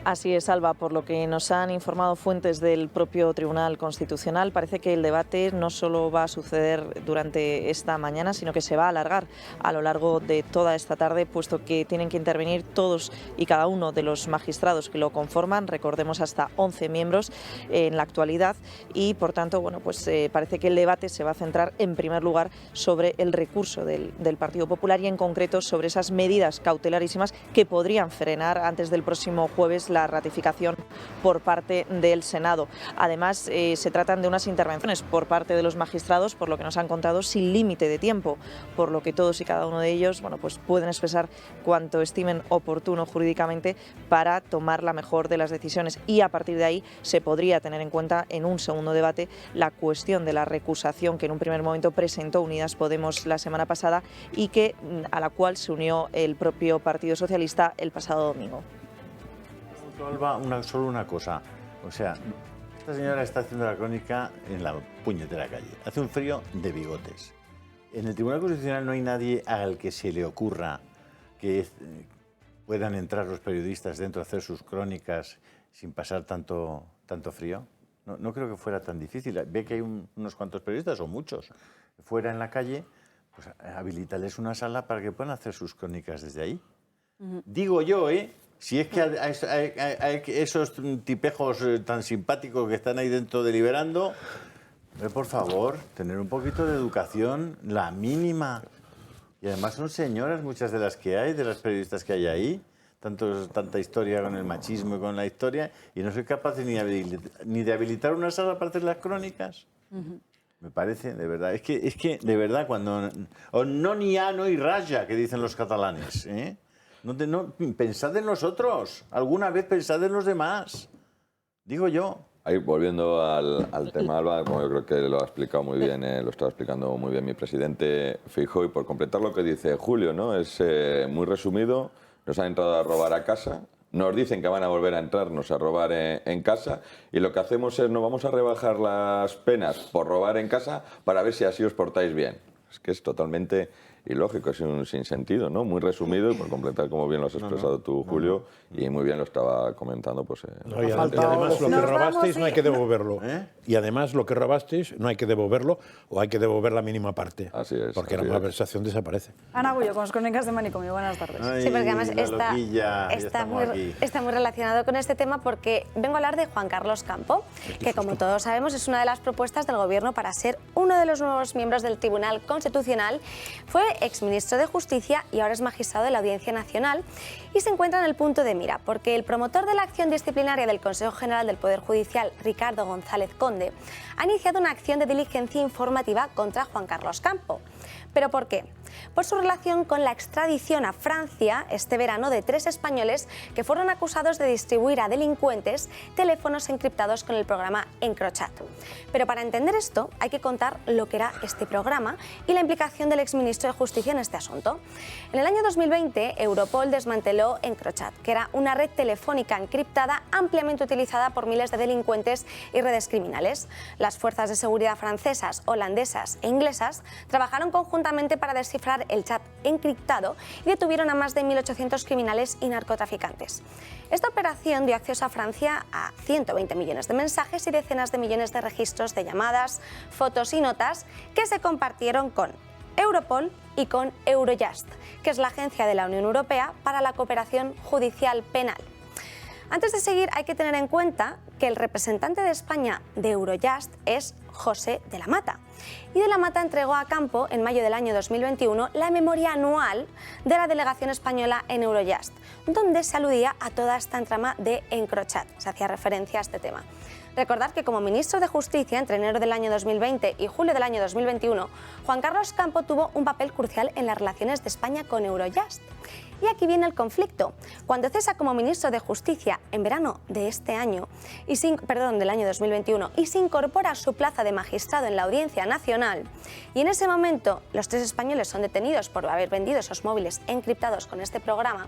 Así es, Alba. Por lo que nos han informado fuentes del propio Tribunal Constitucional, parece que el debate no solo va a suceder durante esta mañana, sino que se va a alargar a lo largo de toda esta tarde, puesto que tienen que intervenir todos y cada uno de los magistrados que lo conforman. Recordemos, hasta 11 miembros en la actualidad, y por tanto, bueno, pues parece que el debate se va a centrar en primer lugar sobre el recurso del Partido Popular y en concreto sobre esas medidas cautelarísimas que podrían frenar antes del próximo jueves la ratificación por parte del Senado. Además, se tratan de unas intervenciones por parte de los magistrados, por lo que nos han contado, sin límite de tiempo, por lo que todos y cada uno de ellos, bueno, pues pueden expresar cuanto estimen oportuno jurídicamente para tomar la mejor de las decisiones, y a partir de ahí se podría tener en cuenta en un segundo debate la cuestión de la recusación que en un primer momento presentó Unidas Podemos la semana pasada y a la cual se unió el propio Partido Socialista el pasado domingo. Alba, solo una cosa. O sea, esta señora está haciendo la crónica en la puñetera calle. Hace un frío de bigotes. En el Tribunal Constitucional no hay nadie al que se le ocurra que puedan entrar los periodistas dentro a hacer sus crónicas sin pasar tanto frío. No creo que fuera tan difícil. Ve que hay unos cuantos periodistas, o muchos, fuera en la calle, pues habilitarles una sala para que puedan hacer sus crónicas desde ahí. Digo yo, si es que a esos tipejos tan simpáticos que están ahí dentro deliberando, por favor, tener un poquito de educación, la mínima. Y además son señoras muchas de las que hay, de las periodistas que hay ahí, tanta historia con el machismo y con la historia, y no soy capaz ni de habilitar una sala para hacer las crónicas. Me parece, de verdad, es que de verdad, cuando... O no ni a, no y raya, que dicen los catalanes, No, pensad en nosotros, alguna vez pensad en los demás, digo yo. Ahí, volviendo al tema, Alba, como yo creo que lo ha explicado muy bien, lo estaba explicando muy bien mi presidente Feijóo, y por completar lo que dice Julio, ¿no? Es muy resumido, nos han entrado a robar a casa, nos dicen que van a volver a entrarnos a robar en casa, y lo que hacemos es, no vamos a rebajar las penas por robar en casa para ver si así os portáis bien. Es que es totalmente ilógico, es un sinsentido, ¿no? Muy resumido, y por completar, como bien lo has expresado tú, Julio, y muy bien lo estaba comentando, pues... y además lo que robasteis no hay que devolverlo. Y además lo que robasteis no hay que devolverlo, o hay que devolver la mínima parte. Así es. Porque la malversación desaparece. Ana Gullo, con las crónicas de Manicomio. Buenas tardes. Sí, porque además está muy relacionado con este tema, porque vengo a hablar de Juan Carlos Campo, que como todos sabemos es una de las propuestas del Gobierno para ser uno de los nuevos miembros del Tribunal Constitucional. Fue exministro de Justicia y ahora es magistrado de la Audiencia Nacional, y se encuentra en el punto de mira porque el promotor de la acción disciplinaria del Consejo General del Poder Judicial, Ricardo González Conde, ha iniciado una acción de diligencia informativa contra Juan Carlos Campo. ¿Pero por qué? Por su relación con la extradición a Francia este verano de 3 españoles que fueron acusados de distribuir a delincuentes teléfonos encriptados con el programa EncroChat. Pero para entender esto hay que contar lo que era este programa y la implicación del exministro de Justicia en este asunto. En el año 2020, Europol desmanteló EncroChat, que era una red telefónica encriptada ampliamente utilizada por miles de delincuentes y redes criminales. Las fuerzas de seguridad francesas, holandesas e inglesas trabajaron conjuntamente para descifrar el chat encriptado y detuvieron a más de 1.800 criminales y narcotraficantes. Esta operación dio acceso a Francia a 120 millones de mensajes y decenas de millones de registros de llamadas, fotos y notas que se compartieron con Europol y con Eurojust, que es la agencia de la Unión Europea para la cooperación judicial penal. Antes de seguir, hay que tener en cuenta que el representante de España de Eurojust es José de la Mata. Y de la Mata entregó a Campo, en mayo del año 2021, la memoria anual de la delegación española en Eurojust, donde se aludía a toda esta trama de EncroChat, se hacía referencia a este tema. Recordad que como ministro de Justicia entre enero del año 2020 y julio del año 2021, Juan Carlos Campo tuvo un papel crucial en las relaciones de España con Eurojust. Y aquí viene el conflicto. Cuando cesa como ministro de Justicia en verano de este año, del año 2021, y se incorpora a su plaza de magistrado en la Audiencia Nacional, y en ese momento los 3 españoles son detenidos por haber vendido esos móviles encriptados con este programa,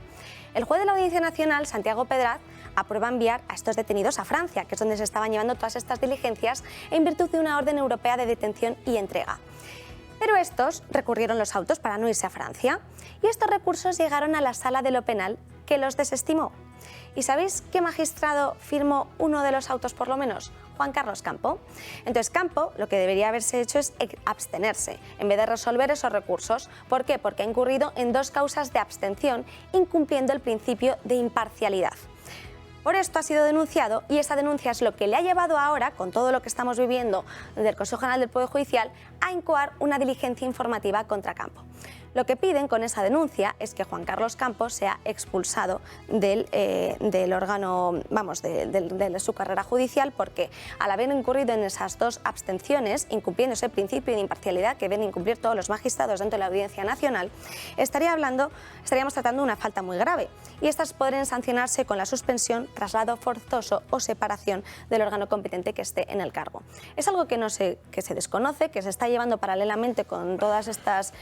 el juez de la Audiencia Nacional, Santiago Pedraz, aprueba enviar a estos detenidos a Francia, que es donde se estaban llevando todas estas diligencias, en virtud de una orden europea de detención y entrega. Pero estos recurrieron los autos para no irse a Francia, y estos recursos llegaron a la Sala de lo Penal, que los desestimó. ¿Y sabéis qué magistrado firmó uno de los autos por lo menos? Juan Carlos Campo. Entonces Campo lo que debería haberse hecho es abstenerse en vez de resolver esos recursos. ¿Por qué? Porque ha incurrido en 2 causas de abstención, incumpliendo el principio de imparcialidad. Por esto ha sido denunciado y esa denuncia es lo que le ha llevado ahora, con todo lo que estamos viviendo del Consejo General del Poder Judicial, a incoar una diligencia informativa contra Campo. Lo que piden con esa denuncia es que Juan Carlos Campo sea expulsado del órgano, vamos, de su carrera judicial, porque al haber incurrido en esas 2 abstenciones, incumpliendo ese principio de imparcialidad que deben incumplir todos los magistrados dentro de la Audiencia Nacional, estaríamos tratando una falta muy grave, y estas podrían sancionarse con la suspensión, traslado forzoso o separación del órgano competente que esté en el cargo. Es algo que se desconoce, que se está llevando paralelamente con todas estas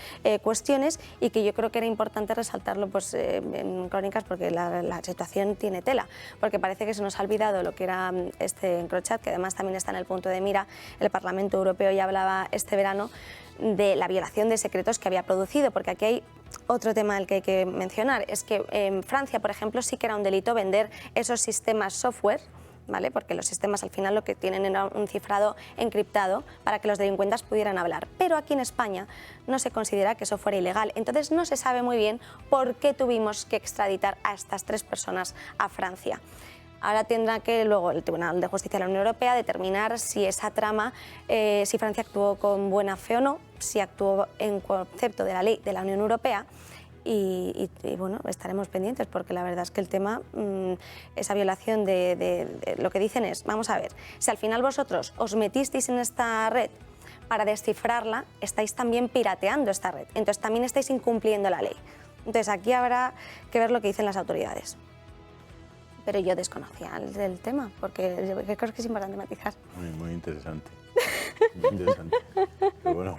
cuestiones, y que yo creo que era importante resaltarlo en Crónicas, porque la situación tiene tela, porque parece que se nos ha olvidado lo que era este EncroChat, que además también está en el punto de mira. El Parlamento Europeo ya hablaba este verano de la violación de secretos que había producido, porque aquí hay otro tema del que hay que mencionar, es que en Francia, por ejemplo, sí que era un delito vender esos sistemas software, ¿vale? Porque los sistemas al final lo que tienen era un cifrado encriptado para que los delincuentes pudieran hablar. Pero aquí en España no se considera que eso fuera ilegal. Entonces no se sabe muy bien por qué tuvimos que extraditar a estas 3 personas a Francia. Ahora tendrá que luego el Tribunal de Justicia de la Unión Europea determinar si esa trama, si Francia actuó con buena fe o no, si actuó en concepto de la ley de la Unión Europea. Y bueno, estaremos pendientes, porque la verdad es que el tema, esa violación de lo que dicen es, vamos a ver, si al final vosotros os metisteis en esta red para descifrarla, estáis también pirateando esta red, entonces también estáis incumpliendo la ley. Entonces aquí habrá que ver lo que dicen las autoridades. Pero yo desconocía el tema, porque creo que es importante matizar. Muy interesante. Muy interesante. Pero bueno,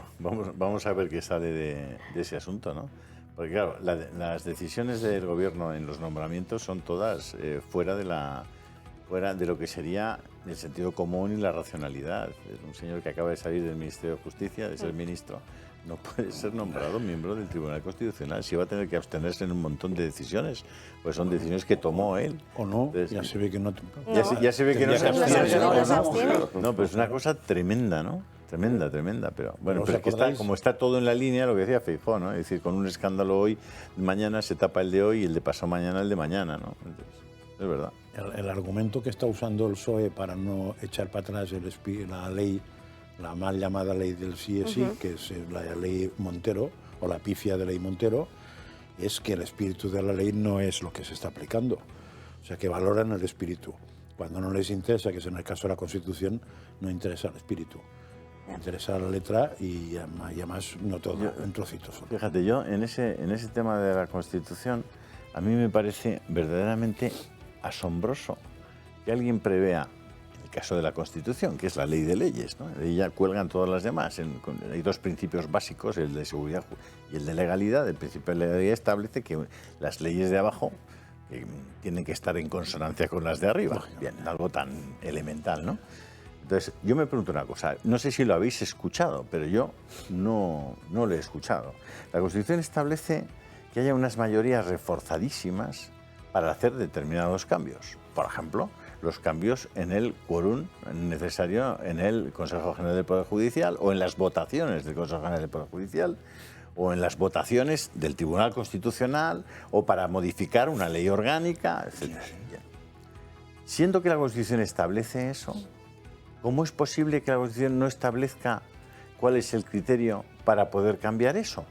vamos a ver qué sale de ese asunto, ¿no? Porque claro, las decisiones del gobierno en los nombramientos son todas fuera de lo que sería el sentido común y la racionalidad. Es un señor que acaba de salir del Ministerio de Justicia, de ser ministro, no puede ser nombrado miembro del Tribunal Constitucional. Si va a tener que abstenerse en un montón de decisiones, pues son decisiones que tomó él. O no, entonces, ya se ve que no. Ya se ve que no se abstiene. No, no, pero es una cosa tremenda, ¿no? Tremenda, pero bueno, pero es que como está todo en la línea, lo que decía Feijóo, ¿no? Es decir, con un escándalo hoy, mañana se tapa el de hoy y el de pasado mañana el de mañana, ¿no? Entonces, es verdad. El argumento que está usando el PSOE para no echar para atrás la ley, la mal llamada ley del sí es sí, que es la ley Montero, o la pifia de ley Montero, es que el espíritu de la ley no es lo que se está aplicando. O sea, que valoran el espíritu. Cuando no les interesa, que es en el caso de la Constitución, no interesa el espíritu. Interesa la letra y además no todo, un trocito solo. Fíjate, yo en ese tema de la Constitución, a mí me parece verdaderamente asombroso que alguien prevea, en el caso de la Constitución, que es la ley de leyes, ¿no? De ella cuelgan todas las demás. Hay 2 principios básicos, el de seguridad y el de legalidad. El principio de legalidad establece que las leyes de abajo tienen que estar en consonancia con las de arriba. Bien, algo tan elemental, ¿no? Entonces, yo me pregunto una cosa, no sé si lo habéis escuchado, pero yo no lo he escuchado. La Constitución establece que haya unas mayorías reforzadísimas para hacer determinados cambios. Por ejemplo, los cambios en el quórum necesario en el Consejo General del Poder Judicial, o en las votaciones del Consejo General del Poder Judicial, o en las votaciones del Tribunal Constitucional, o para modificar una ley orgánica, etc. Siendo que la Constitución establece eso, ¿cómo es posible que la Constitución no establezca cuál es el criterio para poder cambiar eso?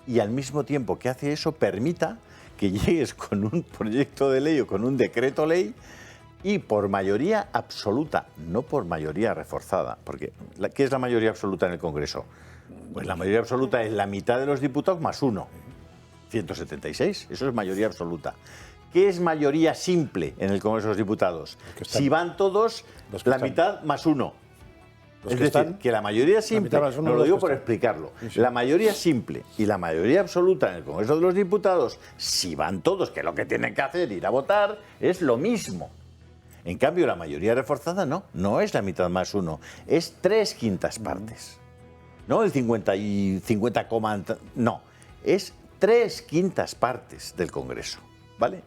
Y al mismo tiempo que hace eso, permita que llegues con un proyecto de ley o con un decreto ley y por mayoría absoluta, no por mayoría reforzada. Porque, ¿qué es la mayoría absoluta en el Congreso? Pues la mayoría absoluta es la mitad de los diputados más 1. 176, eso es mayoría absoluta. ¿Qué es mayoría simple en el Congreso de los Diputados? Si van todos, la mitad más 1. Es decir, que la mayoría simple, no lo digo por explicarlo, la mayoría simple y la mayoría absoluta en el Congreso de los Diputados, si van todos, que es lo que tienen que hacer, ir a votar, es lo mismo. En cambio, la mayoría reforzada no es la mitad más 1, es 3/5 partes. No el 50, no, es 3/5 partes del Congreso, ¿vale?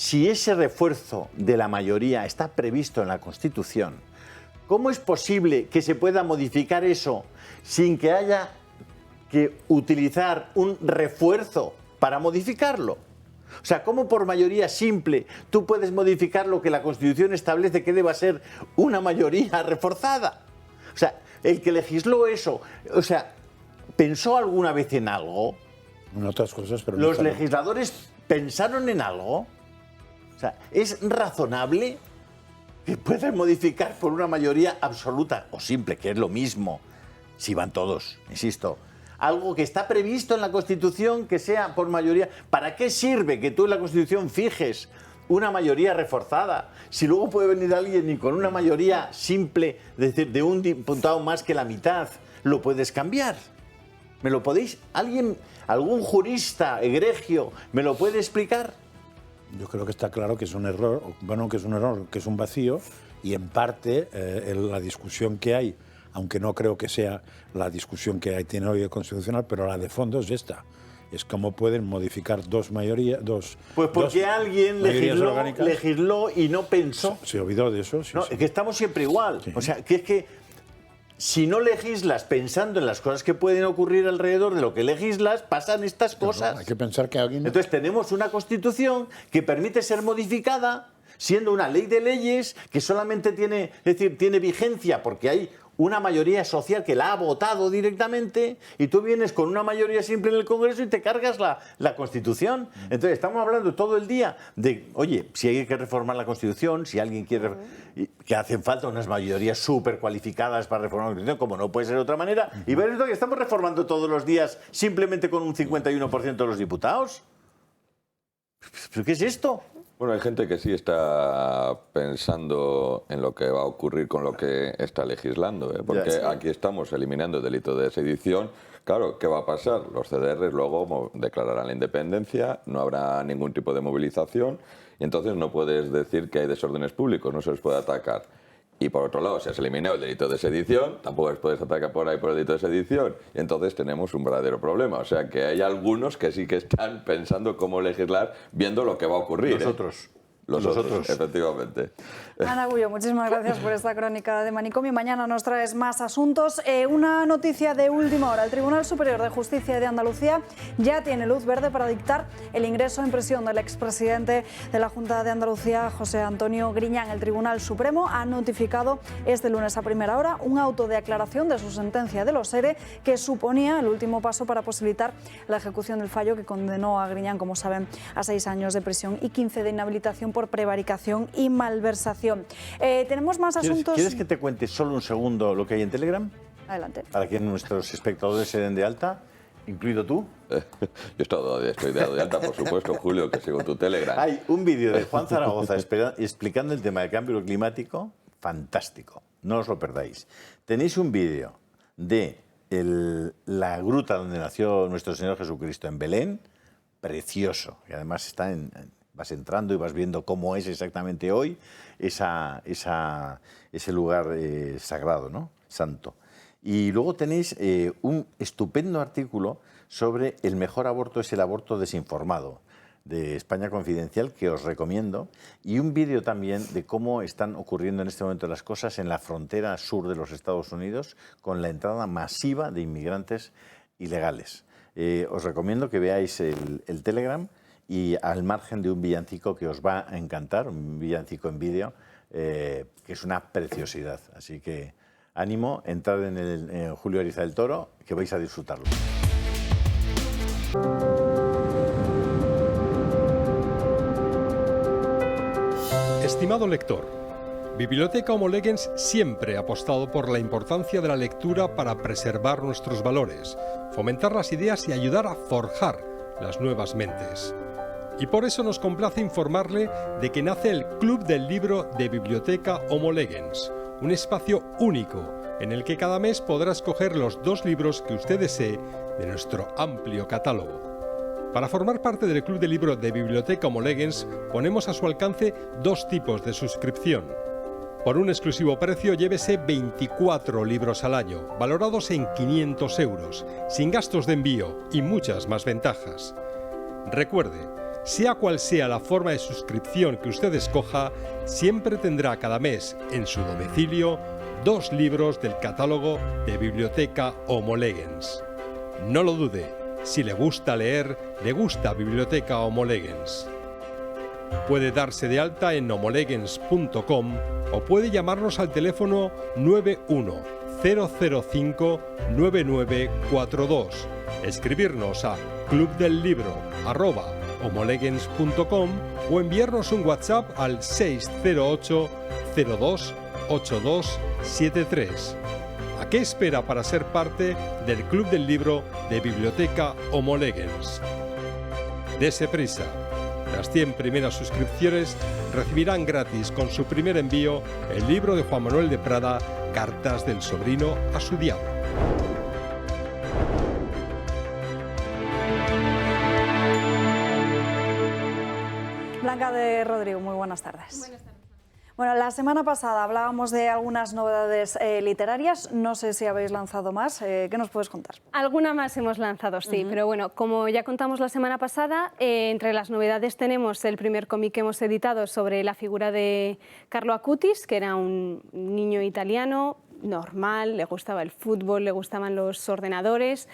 si ese refuerzo de la mayoría está previsto en la Constitución, ¿cómo es posible que se pueda modificar eso sin que haya que utilizar un refuerzo para modificarlo? O sea, ¿cómo por mayoría simple tú puedes modificar lo que la Constitución establece que deba ser una mayoría reforzada? O sea, el que legisló eso, o sea, ¿pensó alguna vez en algo? En otras cosas, pero ¿Los legisladores pensaron en algo? O sea, ¿es razonable que puedan modificar por una mayoría absoluta o simple, que es lo mismo, si van todos, insisto, algo que está previsto en la Constitución que sea por mayoría? ¿Para qué sirve que tú en la Constitución fijes una mayoría reforzada si luego puede venir alguien y con una mayoría simple, es decir, de un diputado más que la mitad, lo puedes cambiar? ¿Me lo podéis? ¿Alguien, algún jurista egregio, me lo puede explicar? Yo creo que está claro que es un error, bueno, que es un error, que es un vacío, y en parte la discusión que hay, aunque no creo que sea la discusión que tiene hoy el Constitucional, pero la de fondo es esta. Es cómo pueden modificar dos mayorías, Pues porque alguien legisló y no pensó. Se olvidó de eso. Sí, no, sí. Es que estamos siempre igual. Sí. O sea, que es que si no legislas pensando en las cosas que pueden ocurrir alrededor de lo que legislas, pasan estas cosas. Hay que pensar que alguien... Entonces tenemos una Constitución que permite ser modificada siendo una ley de leyes que solamente tiene, es decir, tiene vigencia porque hay una mayoría social que la ha votado directamente, y tú vienes con una mayoría simple en el Congreso y te cargas la Constitución. Entonces estamos hablando todo el día de, oye, si hay que reformar la Constitución, si alguien quiere, que hacen falta unas mayorías súper cualificadas para reformar la Constitución, como no puede ser de otra manera, y ver esto que estamos reformando todos los días simplemente con un 51% de los diputados. ¿Pero qué es esto? Bueno, hay gente que sí está pensando en lo que va a ocurrir con lo que está legislando, ¿eh? Porque aquí estamos eliminando el delito de sedición. Claro, ¿qué va a pasar? Los CDR luego declararán la independencia, no habrá ningún tipo de movilización, y entonces no puedes decir que hay desórdenes públicos, no se les puede atacar. Y por otro lado, si has eliminado el delito de sedición, tampoco les puedes atacar por ahí por el delito de sedición. Y entonces tenemos un verdadero problema. O sea que hay algunos que sí que están pensando cómo legislar viendo lo que va a ocurrir. Nosotros. Los otros, efectivamente. Ana Gullo, muchísimas gracias por esta crónica de Manicomio. Mañana nos traes más asuntos. Una noticia de última hora. El Tribunal Superior de Justicia de Andalucía ya tiene luz verde para dictar el ingreso en prisión del expresidente de la Junta de Andalucía, José Antonio Griñán. El Tribunal Supremo ha notificado este lunes a primera hora un auto de aclaración de su sentencia de los ERE que suponía el último paso para posibilitar la ejecución del fallo que condenó a Griñán, como saben, a 6 años de prisión y 15 de inhabilitación por prevaricación y malversación. Tenemos más asuntos. ¿Quieres que te cuente solo un segundo lo que hay en Telegram? Adelante. Para que nuestros espectadores se den de alta, incluido tú. Yo estoy dado de alta, por supuesto, Julio, que sigo tu Telegram. Hay un vídeo de Juan Zaragoza explicando el tema del cambio climático, fantástico, no os lo perdáis. Tenéis un vídeo de la gruta donde nació nuestro Señor Jesucristo en Belén, precioso, y además está vas entrando y vas viendo cómo es exactamente hoy ese lugar sagrado, ¿no? Santo. Y luego tenéis un estupendo artículo sobre el mejor aborto es el aborto desinformado, de España Confidencial, que os recomiendo, y un vídeo también de cómo están ocurriendo en este momento las cosas en la frontera sur de los Estados Unidos con la entrada masiva de inmigrantes ilegales. Os recomiendo que veáis el Telegram, y al margen de un villancico que os va a encantar, un villancico en vídeo, que es una preciosidad. Así que ánimo, entrad en Julio Ariza del Toro, que vais a disfrutarlo. Estimado lector, Biblioteca Homo Legens siempre ha apostado por la importancia de la lectura para preservar nuestros valores, fomentar las ideas y ayudar a forjar las nuevas mentes. Y por eso nos complace informarle de que nace el Club del Libro de Biblioteca Homo Legens, un espacio único en el que cada mes podrá escoger los 2 libros que usted desee de nuestro amplio catálogo. Para formar parte del Club del Libro de Biblioteca Homo Legens, ponemos a su alcance 2 tipos de suscripción. Por un exclusivo precio, llévese 24 libros al año, valorados en 500 euros, sin gastos de envío y muchas más ventajas. Recuerde, sea cual sea la forma de suscripción que usted escoja, siempre tendrá cada mes en su domicilio 2 libros del catálogo de Biblioteca Homo Legens. No lo dude, si le gusta leer, le gusta Biblioteca Homo Legens. Puede darse de alta en homolegens.com o puede llamarnos al teléfono 91005-9942, escribirnos a clubdellibro@homolegens.com o enviarnos un WhatsApp al 608 02 8273. ¿A qué espera para ser parte del Club del Libro de Biblioteca Homo Legens? Dese prisa. Las 100 primeras suscripciones recibirán gratis con su primer envío el libro de Juan Manuel de Prada, Cartas del sobrino a su diablo. Blanca de Rodrigo, muy buenas tardes. Buenas tardes. Bueno, la semana pasada hablábamos de algunas novedades literarias. No sé si habéis lanzado más. ¿Qué nos puedes contar? Alguna más hemos lanzado, sí. Pero bueno, como ya contamos la semana pasada, entre las novedades tenemos el primer cómic que hemos editado sobre la figura de Carlo Acutis, que era un niño italiano normal, le gustaba el fútbol, le gustaban los ordenadores,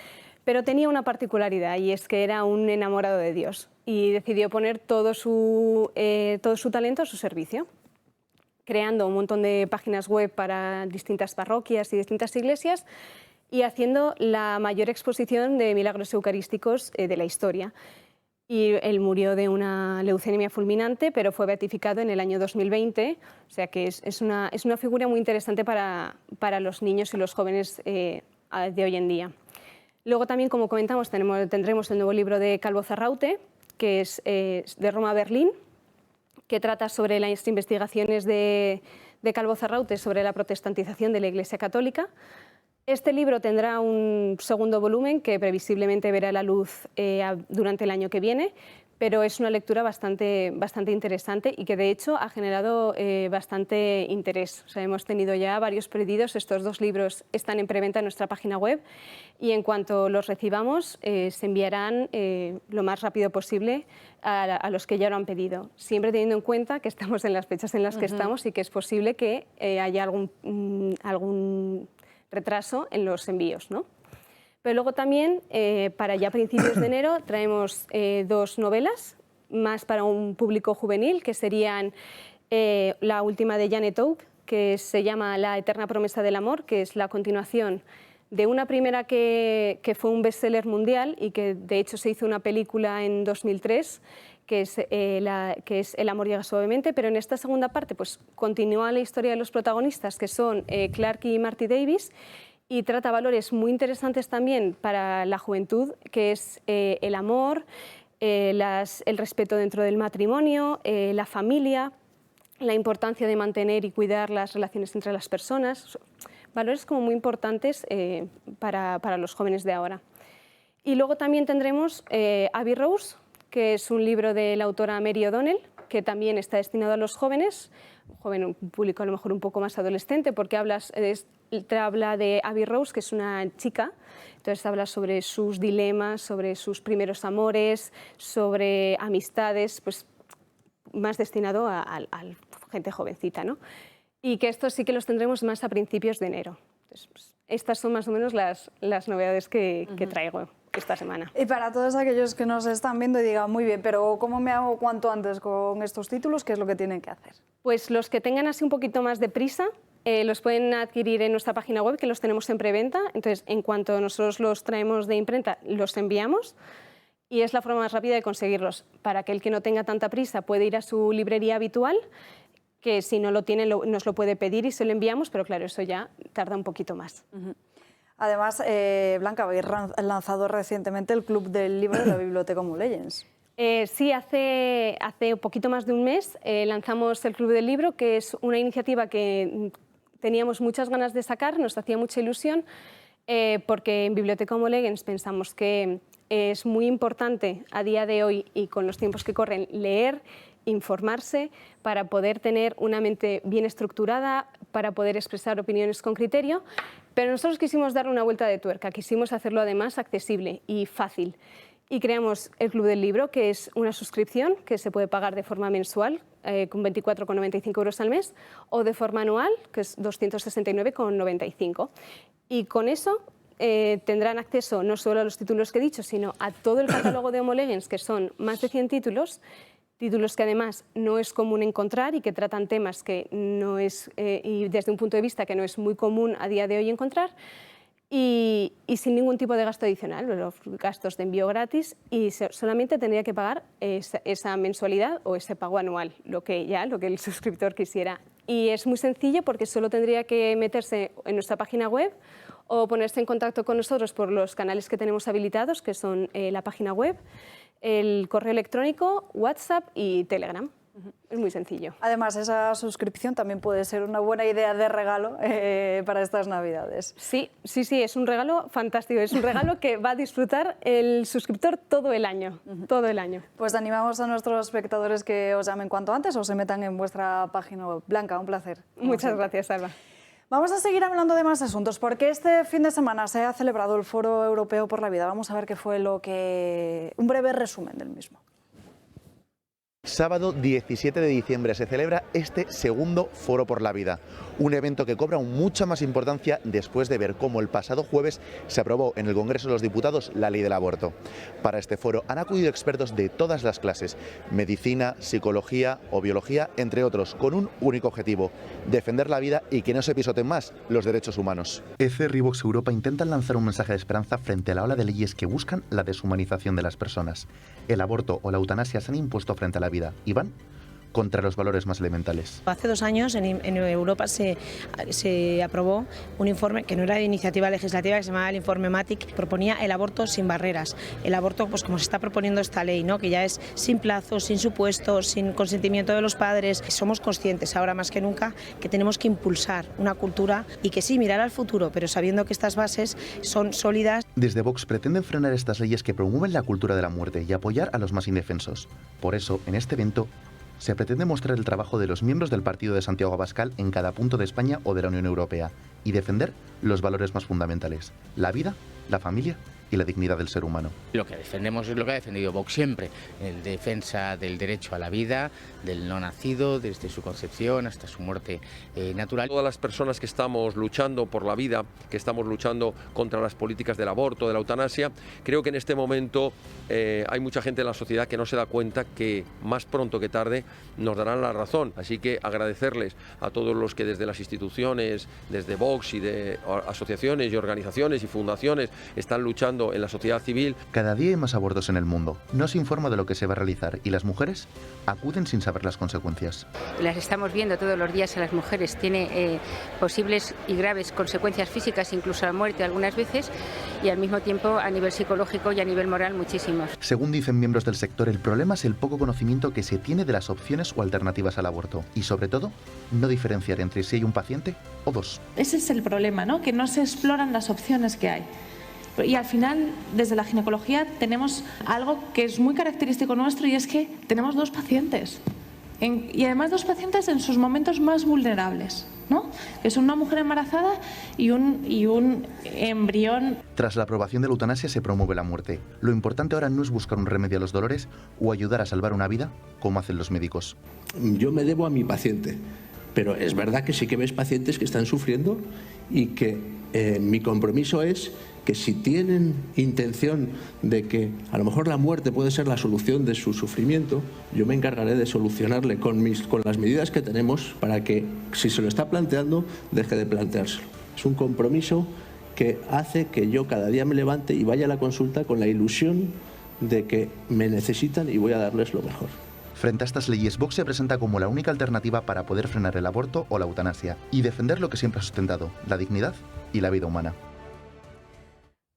pero tenía una particularidad y es que era un enamorado de Dios y decidió poner todo su talento a su servicio, creando un montón de páginas web para distintas parroquias y distintas iglesias y haciendo la mayor exposición de milagros eucarísticos de la historia. Y él murió de una leucemia fulminante, pero fue beatificado en el año 2020, o sea que es una figura muy interesante para los niños y los jóvenes de hoy en día. Luego también, como comentamos, tendremos el nuevo libro de Calvo Zarraute, que es de Roma a Berlín, que trata sobre las investigaciones de Calvo Zarraute sobre la protestantización de la Iglesia Católica. Este libro tendrá un segundo volumen que previsiblemente verá la luz durante el año que viene, pero es una lectura bastante interesante y que de hecho ha generado bastante interés. O sea, hemos tenido ya varios pedidos. Estos 2 libros están en preventa en nuestra página web y en cuanto los recibamos se enviarán lo más rápido posible a los que ya lo han pedido, siempre teniendo en cuenta que estamos en las fechas en las que estamos y que es posible que haya algún retraso en los envíos, ¿no? Pero luego también, para ya principios de enero, traemos 2 novelas, más para un público juvenil, que serían la última de Janet Oak, que se llama La eterna promesa del amor, que es la continuación de una primera que fue un bestseller mundial y que de hecho se hizo una película en 2003, que es El amor llega suavemente, pero en esta segunda parte pues, continúa la historia de los protagonistas, que son Clark y Marty Davis, y trata valores muy interesantes también para la juventud, que es el amor, el respeto dentro del matrimonio, la familia, la importancia de mantener y cuidar las relaciones entre las personas, valores como muy importantes para los jóvenes de ahora. Y luego también tendremos Abbey Rose, que es un libro de la autora Mary O'Donnell, que también está destinado a los jóvenes, un público a lo mejor un poco más adolescente, porque habla de Abbey Rose, que es una chica, entonces habla sobre sus dilemas, sobre sus primeros amores, sobre amistades, pues más destinado a gente jovencita, ¿no? Y que estos sí que los tendremos más a principios de enero. Entonces, pues, estas son más o menos las novedades que traigo esta semana. Y para todos aquellos que nos están viendo y digan, muy bien, pero ¿cómo me hago cuanto antes con estos títulos? ¿Qué es lo que tienen que hacer? Pues los que tengan así un poquito más de prisa, los pueden adquirir en nuestra página web, que los tenemos en preventa. Entonces, en cuanto nosotros los traemos de imprenta, los enviamos. Y es la forma más rápida de conseguirlos. Para aquel que no tenga tanta prisa, puede ir a su librería habitual, que si no lo tiene nos lo puede pedir y se lo enviamos, pero claro, eso ya tarda un poquito más. Además, Blanca, habéis lanzado recientemente el Club del Libro de la Biblioteca Homo Legens. Sí, hace un poquito más de un mes lanzamos el Club del Libro, que es una iniciativa que teníamos muchas ganas de sacar, nos hacía mucha ilusión, porque en Biblioteca Homo Legens pensamos que es muy importante a día de hoy y con los tiempos que corren leer, informarse para poder tener una mente bien estructurada, para poder expresar opiniones con criterio, pero nosotros quisimos darle una vuelta de tuerca, quisimos hacerlo además accesible y fácil. Y creamos el Club del Libro, que es una suscripción que se puede pagar de forma mensual, con 24,95 euros al mes, o de forma anual, que es 269,95. Y con eso tendrán acceso no solo a los títulos que he dicho, sino a todo el catálogo de Homo Legens, que son más de 100 títulos que además no es común encontrar y que tratan temas que no es, y desde un punto de vista que no es muy común a día de hoy encontrar, y sin ningún tipo de gasto adicional, los gastos de envío gratis, y solamente tendría que pagar esa mensualidad o ese pago anual, lo que el suscriptor quisiera. Y es muy sencillo porque solo tendría que meterse en nuestra página web o ponerse en contacto con nosotros por los canales que tenemos habilitados, que son la página web, el correo electrónico, WhatsApp y Telegram. Es muy sencillo. Además, esa suscripción también puede ser una buena idea de regalo para estas Navidades. Sí, es un regalo fantástico. Es un regalo que va a disfrutar el suscriptor todo el año. Todo el año. Pues animamos a nuestros espectadores que os llamen cuanto antes o se metan en vuestra página web. Blanca, un placer. Muchas gracias, Alba. Vamos a seguir hablando de más asuntos, porque este fin de semana se ha celebrado el Foro Europeo por la Vida. Vamos a ver qué fue un breve resumen del mismo. Sábado 17 de diciembre se celebra este segundo Foro por la Vida, un evento que cobra mucha más importancia después de ver cómo el pasado jueves se aprobó en el Congreso de los Diputados la ley del aborto. Para este foro han acudido expertos de todas las clases, medicina, psicología o biología, entre otros, con un único objetivo: defender la vida y que no se pisoten más los derechos humanos. EFE, Revox Europa intentan lanzar un mensaje de esperanza frente a la ola de leyes que buscan la deshumanización de las personas. El aborto o la eutanasia se han impuesto frente a la vida y van contra los valores más elementales. Hace 2 años en Europa se aprobó un informe que no era de iniciativa legislativa, que se llamaba el informe MATIC, proponía el aborto sin barreras. El aborto, pues como se está proponiendo esta ley, ¿no? Que ya es sin plazos, sin supuestos, sin consentimiento de los padres. Somos conscientes ahora más que nunca que tenemos que impulsar una cultura y que sí, mirar al futuro, pero sabiendo que estas bases son sólidas. Desde Vox pretenden frenar estas leyes que promueven la cultura de la muerte y apoyar a los más indefensos. Por eso, en este evento, se pretende mostrar el trabajo de los miembros del partido de Santiago Abascal en cada punto de España o de la Unión Europea y defender los valores más fundamentales: la vida, la familia y la dignidad del ser humano. Lo que defendemos es lo que ha defendido Vox siempre, en defensa del derecho a la vida, del no nacido, desde su concepción hasta su muerte natural. Todas las personas que estamos luchando por la vida, que estamos luchando contra las políticas del aborto, de la eutanasia, creo que en este momento hay mucha gente en la sociedad que no se da cuenta que más pronto que tarde nos darán la razón. Así que agradecerles a todos los que desde las instituciones, desde Vox y de asociaciones y organizaciones y fundaciones están luchando en la sociedad civil. Cada día hay más abortos en el mundo. No se informa de lo que se va a realizar y las mujeres acuden sin saber las consecuencias. Las estamos viendo todos los días a las mujeres. Tiene posibles y graves consecuencias físicas, incluso la muerte algunas veces, y al mismo tiempo a nivel psicológico y a nivel moral muchísimos. Según dicen miembros del sector, el problema es el poco conocimiento que se tiene de las opciones o alternativas al aborto y, sobre todo, no diferenciar entre si hay un paciente o dos. Ese es el problema, ¿no? Que no se exploran las opciones que hay. Y al final, desde la ginecología, tenemos algo que es muy característico nuestro y es que tenemos 2 pacientes. Y además 2 pacientes en sus momentos más vulnerables, ¿no? Que son una mujer embarazada y un embrión. Tras la aprobación de la eutanasia se promueve la muerte. Lo importante ahora no es buscar un remedio a los dolores o ayudar a salvar una vida, como hacen los médicos. Yo me debo a mi paciente, pero es verdad que sí que ves pacientes que están sufriendo y que mi compromiso es que si tienen intención de que a lo mejor la muerte puede ser la solución de su sufrimiento, yo me encargaré de solucionarle con las medidas que tenemos para que, si se lo está planteando, deje de planteárselo. Es un compromiso que hace que yo cada día me levante y vaya a la consulta con la ilusión de que me necesitan y voy a darles lo mejor. Frente a estas leyes, Vox se presenta como la única alternativa para poder frenar el aborto o la eutanasia y defender lo que siempre ha sustentado: la dignidad y la vida humana.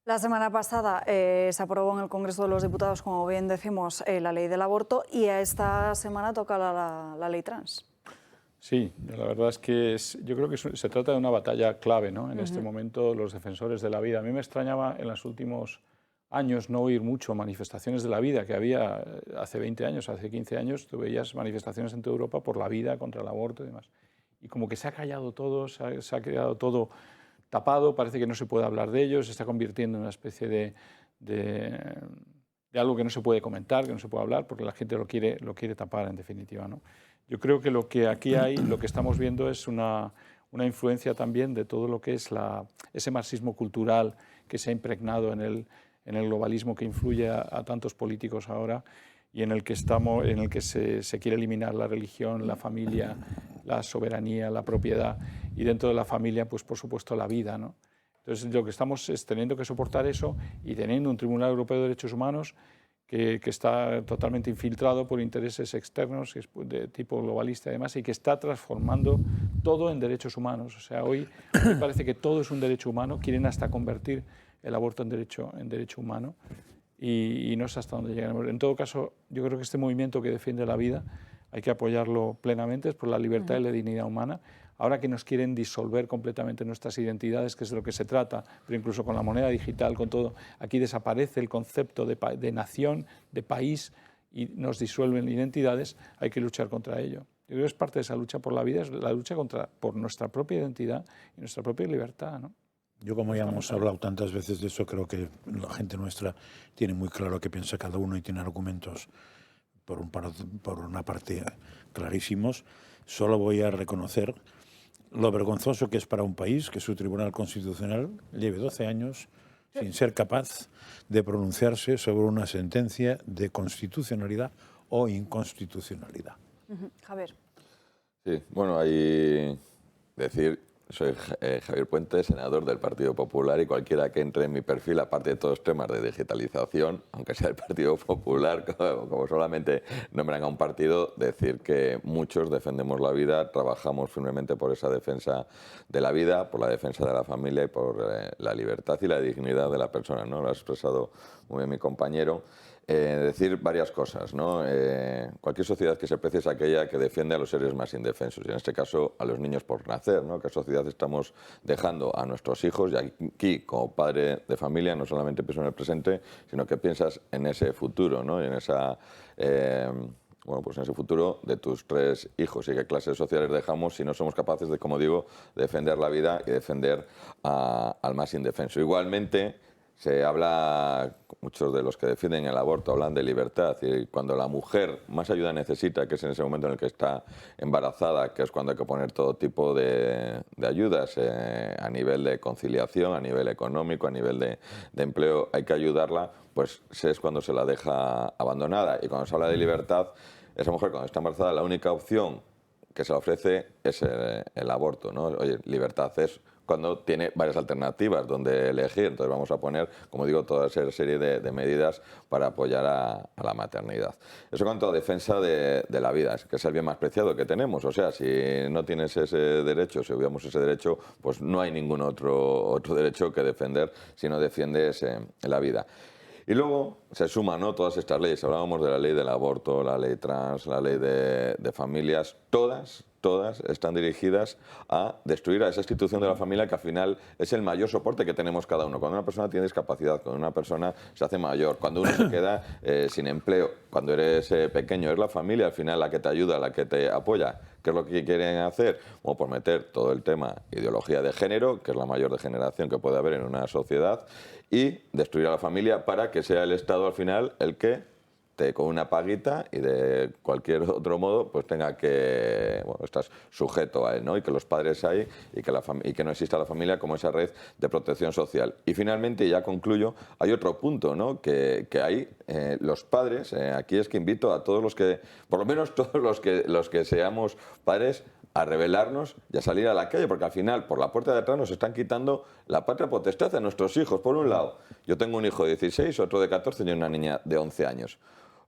La semana pasada se aprobó en el Congreso de los Diputados, como bien decimos, la ley del aborto, y a esta semana toca la ley trans. Sí, la verdad es que yo creo que se trata de una batalla clave, ¿no? En este momento, los defensores de la vida. A mí me extrañaba en los últimos años no oír mucho manifestaciones de la vida que había hace 20 años, hace 15 años, tú veías manifestaciones en toda Europa por la vida, contra el aborto y demás. Y como que se ha callado todo, se ha quedado todo tapado, parece que no se puede hablar de ello, se está convirtiendo en una especie de algo que no se puede comentar, que no se puede hablar, porque la gente lo quiere tapar, en definitiva, ¿no? Yo creo que lo que aquí hay, lo que estamos viendo es una influencia también de todo lo que es ese marxismo cultural que se ha impregnado en el globalismo que influye a tantos políticos ahora y en el que se quiere eliminar la religión, la familia, la soberanía, la propiedad y dentro de la familia, pues por supuesto la vida, ¿no? Entonces lo que estamos es teniendo que soportar eso y teniendo un Tribunal Europeo de Derechos Humanos que está totalmente infiltrado por intereses externos de tipo globalista además y que está transformando todo en derechos humanos. O sea, hoy parece que todo es un derecho humano, quieren hasta convertir el aborto en derecho humano y no sé hasta dónde llegaremos. En todo caso, yo creo que este movimiento que defiende la vida hay que apoyarlo plenamente, es por la libertad y la dignidad humana. Ahora que nos quieren disolver completamente nuestras identidades, que es de lo que se trata, pero incluso con la moneda digital, con todo, aquí desaparece el concepto de nación, de país, y nos disuelven identidades, hay que luchar contra ello. Yo creo que es parte de esa lucha por la vida, es la lucha por nuestra propia identidad y nuestra propia libertad, ¿no? Yo, como ya hemos hablado tantas veces de eso, creo que la gente nuestra tiene muy claro qué piensa cada uno y tiene argumentos por una parte clarísimos. Solo voy a reconocer lo vergonzoso que es para un país que su Tribunal Constitucional lleve 12 años sin ser capaz de pronunciarse sobre una sentencia de constitucionalidad o inconstitucionalidad. Javier. Sí, bueno, ahí decir, soy Javier Puente, senador del Partido Popular, y cualquiera que entre en mi perfil, aparte de todos los temas de digitalización, aunque sea el Partido Popular, como solamente nombran a un partido, decir que muchos defendemos la vida, trabajamos firmemente por esa defensa de la vida, por la defensa de la familia y por la libertad y la dignidad de la persona, ¿no? Lo ha expresado muy bien mi compañero. Decir varias cosas, ¿no? Cualquier sociedad que se precie es aquella que defiende a los seres más indefensos, y en este caso a los niños por nacer, ¿no? ¿Qué sociedad estamos dejando a nuestros hijos? Y aquí, como padre de familia, no solamente pienso en el presente, sino que piensas en ese futuro, ¿no? Y en esa... bueno, pues en ese futuro de tus 3 hijos y qué clases sociales dejamos si no somos capaces de, como digo, defender la vida y defender al más indefenso. Igualmente, se habla, muchos de los que defienden el aborto hablan de libertad, y cuando la mujer más ayuda necesita, que es en ese momento en el que está embarazada, que es cuando hay que poner todo tipo de ayudas a nivel de conciliación, a nivel económico, a nivel de empleo, hay que ayudarla, pues es cuando se la deja abandonada. Y cuando se habla de libertad, esa mujer cuando está embarazada, la única opción que se le ofrece es el aborto, ¿no? Oye, libertad es cuando tiene varias alternativas donde elegir. Entonces vamos a poner, como digo, toda esa serie de medidas para apoyar a la maternidad. Eso en cuanto a defensa de la vida, que es el bien más preciado que tenemos. O sea, si no tienes ese derecho, si obviamos ese derecho, pues no hay ningún otro derecho que defender si no defiendes la vida. Y luego se suman, ¿no?, todas estas leyes. Hablábamos de la ley del aborto, la ley trans, la ley de familias, todas están dirigidas a destruir a esa institución de la familia que al final es el mayor soporte que tenemos cada uno. Cuando una persona tiene discapacidad, cuando una persona se hace mayor, cuando uno se queda sin empleo, cuando eres pequeño, es la familia al final la que te ayuda, la que te apoya. ¿Qué es lo que quieren hacer? Bueno, por meter todo el tema ideología de género, que es la mayor degeneración que puede haber en una sociedad, y destruir a la familia para que sea el Estado al final el que con una paguita y de cualquier otro modo pues tenga que, bueno, estás sujeto a él, ¿no? Y que los padres hay y que no exista la familia como esa red de protección social. Y finalmente, y ya concluyo, hay otro punto, ¿no?, que hay los padres, aquí es que invito a todos los que, por lo menos todos los que seamos padres, a rebelarnos y a salir a la calle, porque al final, por la puerta de atrás, nos están quitando la patria potestad a nuestros hijos. Por un lado, yo tengo un hijo de 16, otro de 14 y una niña de 11 años.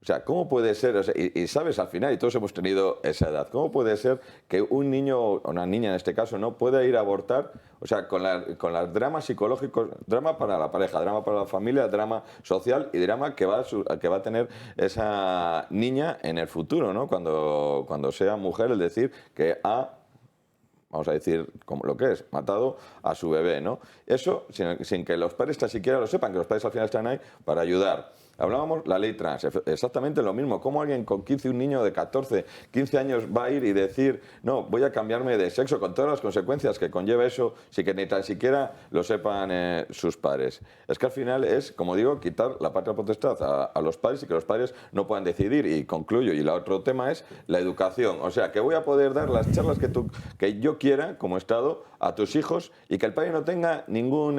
O sea, ¿cómo puede ser? O sea, y sabes, al final, y todos hemos tenido esa edad, ¿cómo puede ser que un niño, o una niña en este caso, no pueda ir a abortar? O sea, con los dramas psicológicos, drama para la pareja, drama para la familia, drama social y drama que va a tener esa niña en el futuro, ¿no? Cuando sea mujer, es decir, que vamos a decir como lo que es, matado a su bebé, ¿no? Eso sin que los padres tan siquiera lo sepan, que los padres al final están ahí para ayudar Hablábamos la ley trans, exactamente lo mismo. ¿Cómo alguien con 15, un niño de 14, 15 años va a ir y decir, no, voy a cambiarme de sexo con todas las consecuencias que conlleva eso, sin que ni tan siquiera lo sepan sus padres? Es que al final es, como digo, quitar la patria potestad a los padres y que los padres no puedan decidir. Y concluyo, y el otro tema es la educación. O sea, que voy a poder dar las charlas que yo quiera como Estado a tus hijos y que el padre no tenga ningún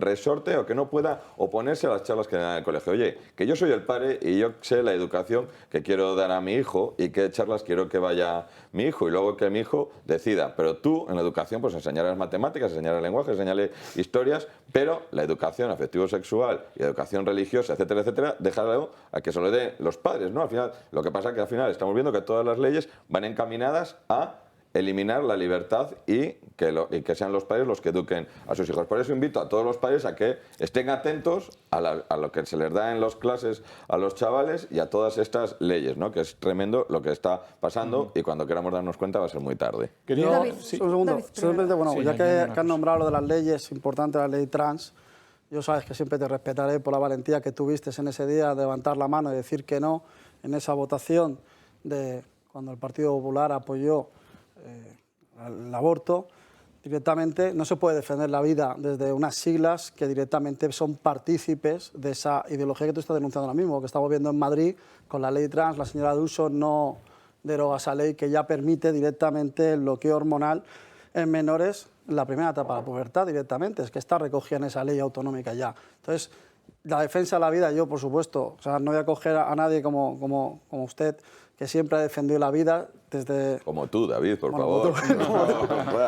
resorte o que no pueda oponerse a las charlas que dan en el colegio. Oye, que yo soy el padre y yo sé la educación que quiero dar a mi hijo y qué charlas quiero que vaya mi hijo, y luego que mi hijo decida. Pero tú en la educación pues enseñarás matemáticas, enseñarás lenguaje, enseñarle historias, pero la educación afectivo-sexual y educación religiosa, etcétera, etcétera, déjalo a que se lo den los padres, ¿no? Al final, lo que pasa es que al final estamos viendo que todas las leyes van encaminadas a eliminar la libertad y que sean los padres los que eduquen a sus hijos. Por eso invito a todos los padres a que estén atentos a lo que se les da en las clases a los chavales y a todas estas leyes, ¿no? Que es tremendo lo que está pasando y cuando queramos darnos cuenta va a ser muy tarde. Un segundo. Simplemente, bueno, ya que han nombrado lo de las leyes, importante la ley trans, yo sabes que siempre te respetaré por la valentía que tuviste en ese día de levantar la mano y decir que no en esa votación de cuando el Partido Popular apoyó el aborto. Directamente no se puede defender la vida desde unas siglas que directamente son partícipes de esa ideología que tú estás denunciando ahora mismo, que estamos viendo en Madrid con la ley trans. La señora Ayuso no deroga esa ley que ya permite directamente el bloqueo hormonal en menores en la primera etapa de la pubertad directamente, es que está recogida en esa ley autonómica ya. Entonces, la defensa de la vida, yo por supuesto, o sea, no voy a coger a nadie como usted, que siempre ha defendido la vida desde... Como tú, David, por favor. No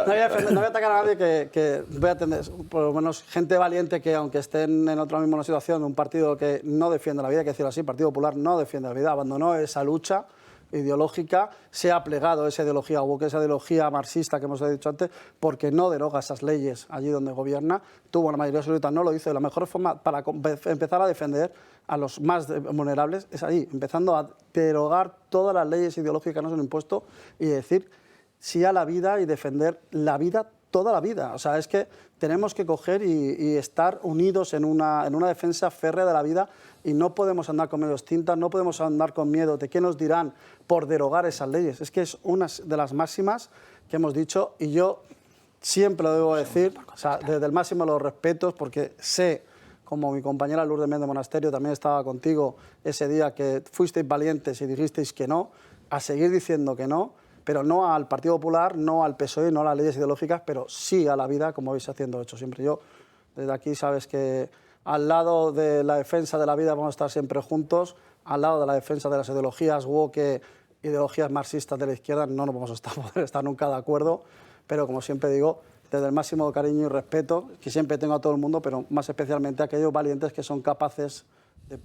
voy a atacar a nadie que voy a tener, por lo menos, gente valiente que, aunque estén en otra misma situación, de un partido que no defiende la vida, hay que decirlo así, el Partido Popular no defiende la vida, abandonó esa lucha ideológica, se ha plegado esa ideología, hubo que esa ideología marxista que hemos dicho antes, porque no deroga esas leyes allí donde gobierna, tuvo una mayoría absoluta, no lo hizo, y la mejor forma para empezar a defender a los más vulnerables es ahí, empezando a derogar todas las leyes ideológicas que nos han impuesto y decir sí a la vida y defender la vida toda la vida. O sea, es que tenemos que coger y estar unidos en una defensa férrea de la vida y no podemos andar con medios tintas, no podemos andar con miedo de qué nos dirán por derogar esas leyes. Es que es una de las máximas que hemos dicho y yo siempre lo debo decir, o sea, desde el máximo de los respetos, porque sé, como mi compañera Lourdes Méndez Monasterio también estaba contigo ese día, que fuisteis valientes y dijisteis que no, a seguir diciendo que no, pero no al Partido Popular, no al PSOE, no a las leyes ideológicas, pero sí a la vida, como habéis haciendo hecho siempre. Yo, desde aquí, sabes que al lado de la defensa de la vida vamos a estar siempre juntos, al lado de la defensa de las ideologías woke, ideologías marxistas de la izquierda, no nos vamos a poder estar nunca de acuerdo, pero como siempre digo, desde el máximo cariño y respeto, que siempre tengo a todo el mundo, pero más especialmente a aquellos valientes que son capaces de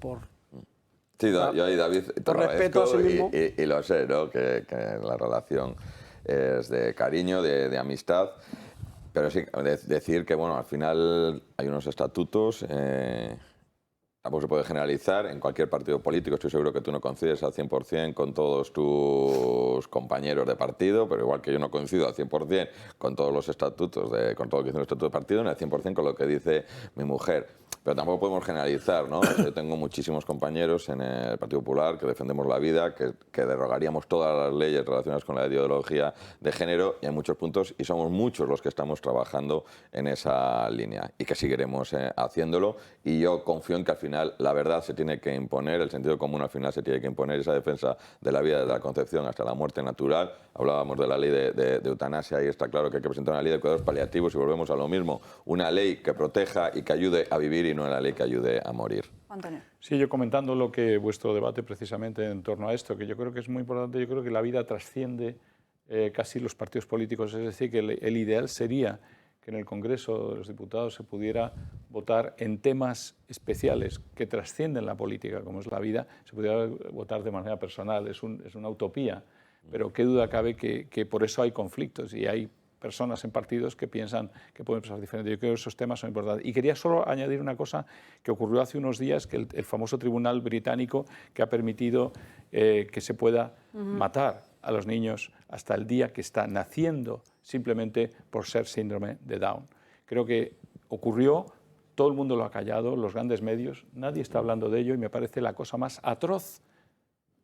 Sí, yo ahí, David, te respeto a sí mismo. Y lo sé, ¿no? Que la relación es de cariño, de amistad, pero sí, decir que, bueno, al final hay unos estatutos, tampoco se puede generalizar en cualquier partido político, estoy seguro que tú no coincides al 100% con todos tus compañeros de partido, pero igual que yo no coincido al 100% con todos los estatutos, con todo lo que dice el estatuto de partido, ni al 100% con lo que dice mi mujer. Pero tampoco podemos generalizar, ¿no? Yo tengo muchísimos compañeros en el Partido Popular que defendemos la vida, que derogaríamos todas las leyes relacionadas con la ideología de género, y hay muchos puntos, y somos muchos los que estamos trabajando en esa línea y que seguiremos haciéndolo. Y yo confío en que al final la verdad se tiene que imponer, el sentido común al final se tiene que imponer, esa defensa de la vida desde la concepción hasta la muerte natural. Hablábamos de la ley de eutanasia y está claro que hay que presentar una ley de cuidados paliativos y volvemos a lo mismo, una ley que proteja y que ayude a vivir y no una ley que ayude a morir. Antonio. Sí, yo comentando lo que vuestro debate precisamente en torno a esto, que yo creo que es muy importante, yo creo que la vida trasciende casi los partidos políticos, es decir, que el ideal sería que en el Congreso de los Diputados se pudiera votar en temas especiales que trascienden la política, como es la vida, se pudiera votar de manera personal, es una utopía, pero qué duda cabe que por eso hay conflictos y hay personas en partidos que piensan que pueden pensar diferente. Yo creo que esos temas son importantes. Y quería solo añadir una cosa que ocurrió hace unos días, que el famoso tribunal británico que ha permitido que se pueda matar a los niños hasta el día que está naciendo simplemente por ser síndrome de Down. Creo que ocurrió todo el mundo lo ha callado, los grandes medios, nadie está hablando de ello y me parece la cosa más atroz.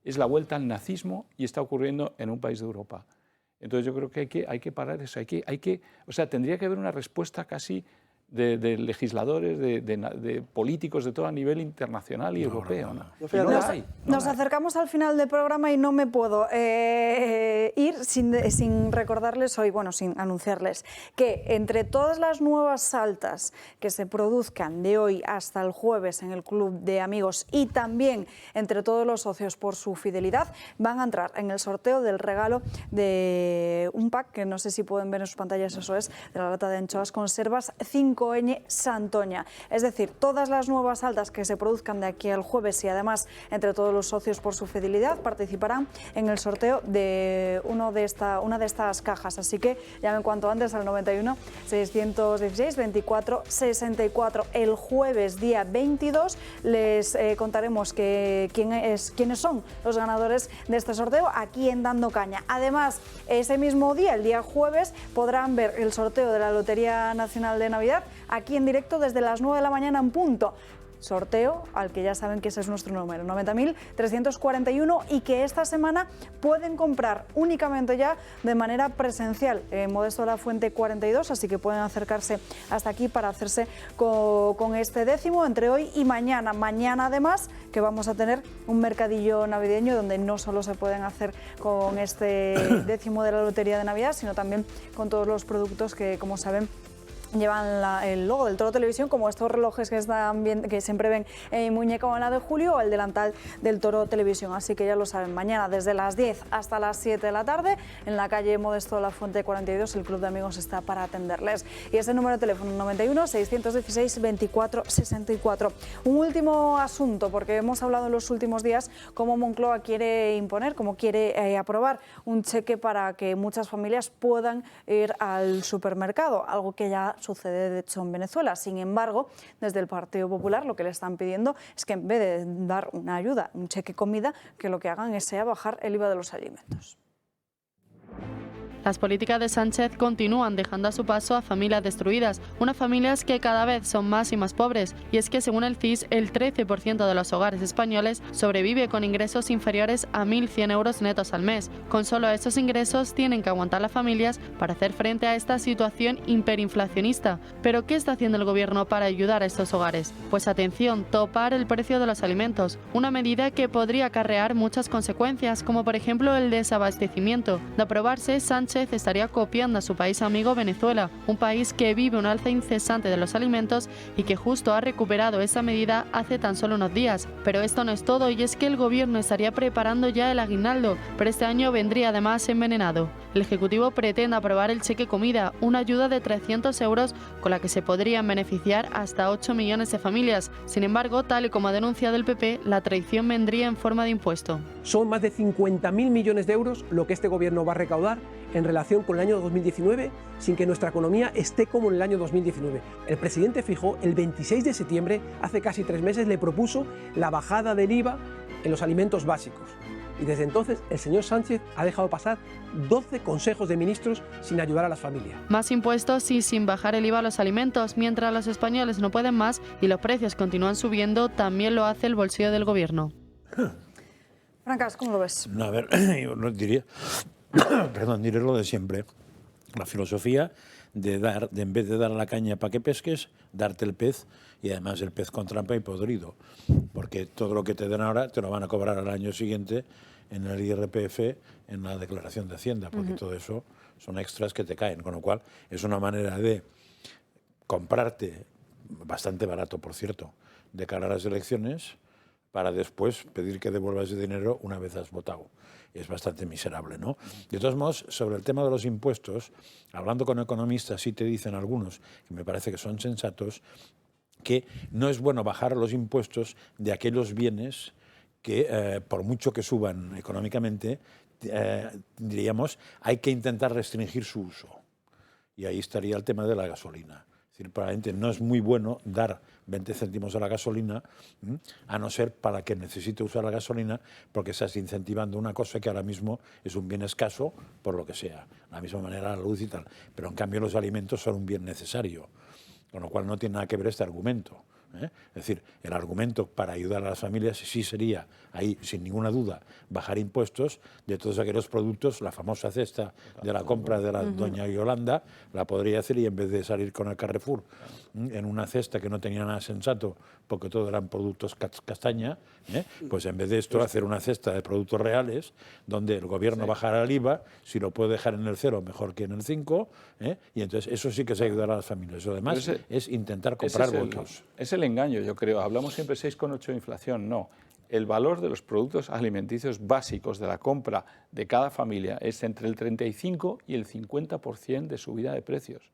Es la vuelta al nazismo y está ocurriendo en un país de Europa. Entonces yo creo que hay que parar eso, o sea, tendría que haber una respuesta casi de legisladores, de políticos de todo a nivel internacional y europeo. Nos acercamos al final del programa y no me puedo ir sin recordarles hoy, sin anunciarles que entre todas las nuevas altas que se produzcan de hoy hasta el jueves en el Club de Amigos y también entre todos los socios por su fidelidad, van a entrar en el sorteo del regalo de un pack, que no sé si pueden ver en sus pantallas, eso es, de la lata de anchoas conservas 5Ñ Santoña. Es decir, todas las nuevas altas que se produzcan de aquí al jueves y además entre todos los socios por su fidelidad participarán en el sorteo de una de estas cajas. Así que llamen cuanto antes al 91 616 24 64. El jueves día 22 les contaremos quiénes son los ganadores de este sorteo aquí en Dando Caña. Además, ese mismo día, el día jueves, podrán ver el sorteo de la Lotería Nacional de Navidad aquí en directo desde las 9 de la mañana en punto. Sorteo al que ya saben que ese es nuestro número, 90.341, y que esta semana pueden comprar únicamente ya de manera presencial en Modesto de la Fuente 42, así que pueden acercarse hasta aquí para hacerse con este décimo entre hoy y mañana. Mañana además que vamos a tener un mercadillo navideño donde no solo se pueden hacer con este décimo de la Lotería de Navidad, sino también con todos los productos que, como saben, llevan el logo del Toro Televisión, como estos relojes que siempre ven en muñeca o en la de Julio, o el delantal del Toro Televisión. Así que ya lo saben, mañana desde las 10 hasta las 7 de la tarde en la calle Modesto de la Fuente 42 el Club de Amigos está para atenderles. Y ese número de teléfono 91 616 24 64. Un último asunto, porque hemos hablado en los últimos días cómo Moncloa quiere imponer, cómo quiere aprobar un cheque para que muchas familias puedan ir al supermercado, algo que ya sucede de hecho en Venezuela. Sin embargo, desde el Partido Popular lo que le están pidiendo es que en vez de dar una ayuda, un cheque comida, que lo que hagan sea bajar el IVA de los alimentos. Las políticas de Sánchez continúan dejando a su paso a familias destruidas, unas familias que cada vez son más y más pobres, y es que según el CIS, el 13% de los hogares españoles sobrevive con ingresos inferiores a 1.100 euros netos al mes. Con solo esos ingresos tienen que aguantar las familias para hacer frente a esta situación hiperinflacionista. ¿Pero qué está haciendo el gobierno para ayudar a estos hogares? Pues atención, topar el precio de los alimentos, una medida que podría acarrear muchas consecuencias, como por ejemplo el desabastecimiento. De aprobarse, Sánchez estaría copiando a su país amigo Venezuela, un país que vive un alza incesante de los alimentos y que justo ha recuperado esa medida hace tan solo unos días. Pero esto no es todo, y es que el gobierno estaría preparando ya el aguinaldo, pero este año vendría además envenenado. El Ejecutivo pretende aprobar el cheque comida, una ayuda de 300 euros con la que se podrían beneficiar hasta 8 millones de familias. Sin embargo, tal y como ha denunciado el PP, la traición vendría en forma de impuesto. Son más de 50.000 millones de euros lo que este gobierno va a recaudar en relación con el año 2019, sin que nuestra economía esté como en el año 2019. El presidente Feijóo, el 26 de septiembre, hace casi 3 meses, le propuso la bajada del IVA en los alimentos básicos. Y desde entonces el señor Sánchez ha dejado pasar 12 consejos de ministros sin ayudar a las familias. Más impuestos y sin bajar el IVA a los alimentos. Mientras los españoles no pueden más y los precios continúan subiendo, también lo hace el bolsillo del gobierno. Francas, ¿cómo lo ves? No, a ver, yo no diría, diré lo de siempre. La filosofía de en vez de dar la caña para que pesques, darte el pez, y además el pez con trampa y podrido. Porque todo lo que te den ahora te lo van a cobrar al año siguiente en el IRPF, en la declaración de Hacienda, porque todo eso son extras que te caen. Con lo cual es una manera de comprarte, bastante barato por cierto, de cara a las elecciones, para después pedir que devuelvas ese dinero una vez has votado. Es bastante miserable, ¿no? De todos modos, sobre el tema de los impuestos, hablando con economistas, sí te dicen algunos, que me parece que son sensatos, que no es bueno bajar los impuestos de aquellos bienes que, por mucho que suban económicamente, diríamos, hay que intentar restringir su uso. Y ahí estaría el tema de la gasolina. Es decir, probablemente no es muy bueno dar 20 céntimos a la gasolina, a no ser para que necesite usar la gasolina, porque estás incentivando una cosa que ahora mismo es un bien escaso, por lo que sea. De la misma manera la luz y tal. Pero en cambio los alimentos son un bien necesario. Con lo cual no tiene nada que ver este argumento. Es decir, el argumento para ayudar a las familias sí sería, ahí sin ninguna duda, bajar impuestos de todos aquellos productos. La famosa cesta de la compra de la doña Yolanda la podría hacer, y en vez de salir con el Carrefour en una cesta que no tenía nada sensato, porque todo eran productos castaña, pues en vez de esto hacer una cesta de productos reales, donde el gobierno bajara el IVA, si lo puede dejar en el 0, mejor que en el 5, y entonces eso sí que se ayudará a las familias. Eso además es intentar comprar votos. Es el engaño, yo creo. Hablamos siempre 6,8 de inflación, no. El valor de los productos alimenticios básicos de la compra de cada familia es entre el 35 y el 50% de subida de precios.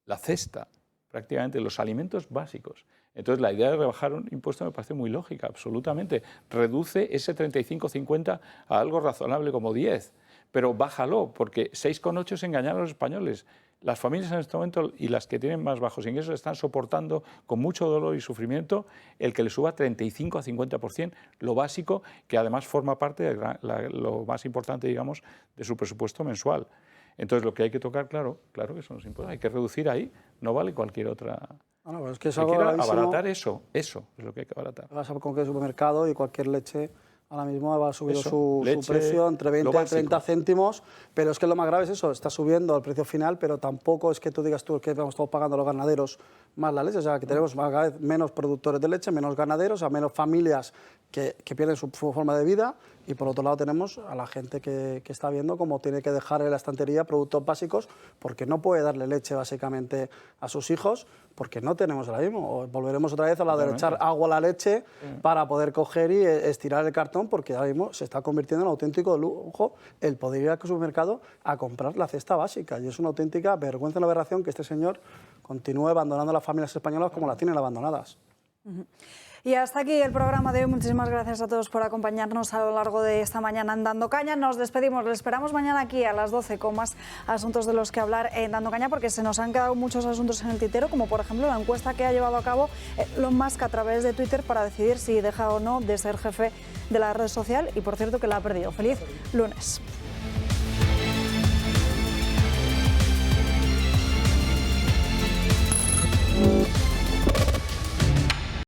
La cesta, prácticamente los alimentos básicos. Entonces la idea de rebajar un impuesto me parece muy lógica, absolutamente. Reduce ese 35-50 a algo razonable como 10, pero bájalo, porque 6,8 es engañar a los españoles. Las familias en este momento y las que tienen más bajos ingresos están soportando con mucho dolor y sufrimiento el que le suba 35 a 50%, lo básico, que además forma parte de lo más importante, digamos, de su presupuesto mensual. Entonces lo que hay que tocar, claro que son los impuestos, hay que reducir ahí, no vale cualquier otra. Bueno, es que es hay algo que gravísimo. abaratar eso es lo que hay que abaratar. Vas a cualquier supermercado y cualquier leche ahora mismo va subiendo su precio entre 20 y 30 céntimos, pero es que lo más grave es eso, está subiendo el precio final, pero tampoco es que tú digas tú que vamos todos pagando los ganaderos más la leche, o sea, que tenemos cada vez menos productores de leche, menos ganaderos, o sea, menos familias que pierden su forma de vida, y por otro lado tenemos a la gente que está viendo cómo tiene que dejar en la estantería productos básicos porque no puede darle leche básicamente a sus hijos porque no tenemos ahora mismo. O volveremos otra vez a la de echar agua a la leche para poder coger y estirar el cartón, porque ahora mismo se está convirtiendo en un auténtico lujo el poder ir al supermercado a comprar la cesta básica, y es una auténtica vergüenza y una aberración que este señor continúe abandonando a las familias españolas como las tienen abandonadas. Y hasta aquí el programa de hoy. Muchísimas gracias a todos por acompañarnos a lo largo de esta mañana en Dando Caña. Nos despedimos, les esperamos mañana aquí a las 12 con más asuntos de los que hablar en Dando Caña, porque se nos han quedado muchos asuntos en el tintero, como por ejemplo la encuesta que ha llevado a cabo Elon Musk a través de Twitter para decidir si deja o no de ser jefe de la red social, y por cierto que la ha perdido. Feliz lunes.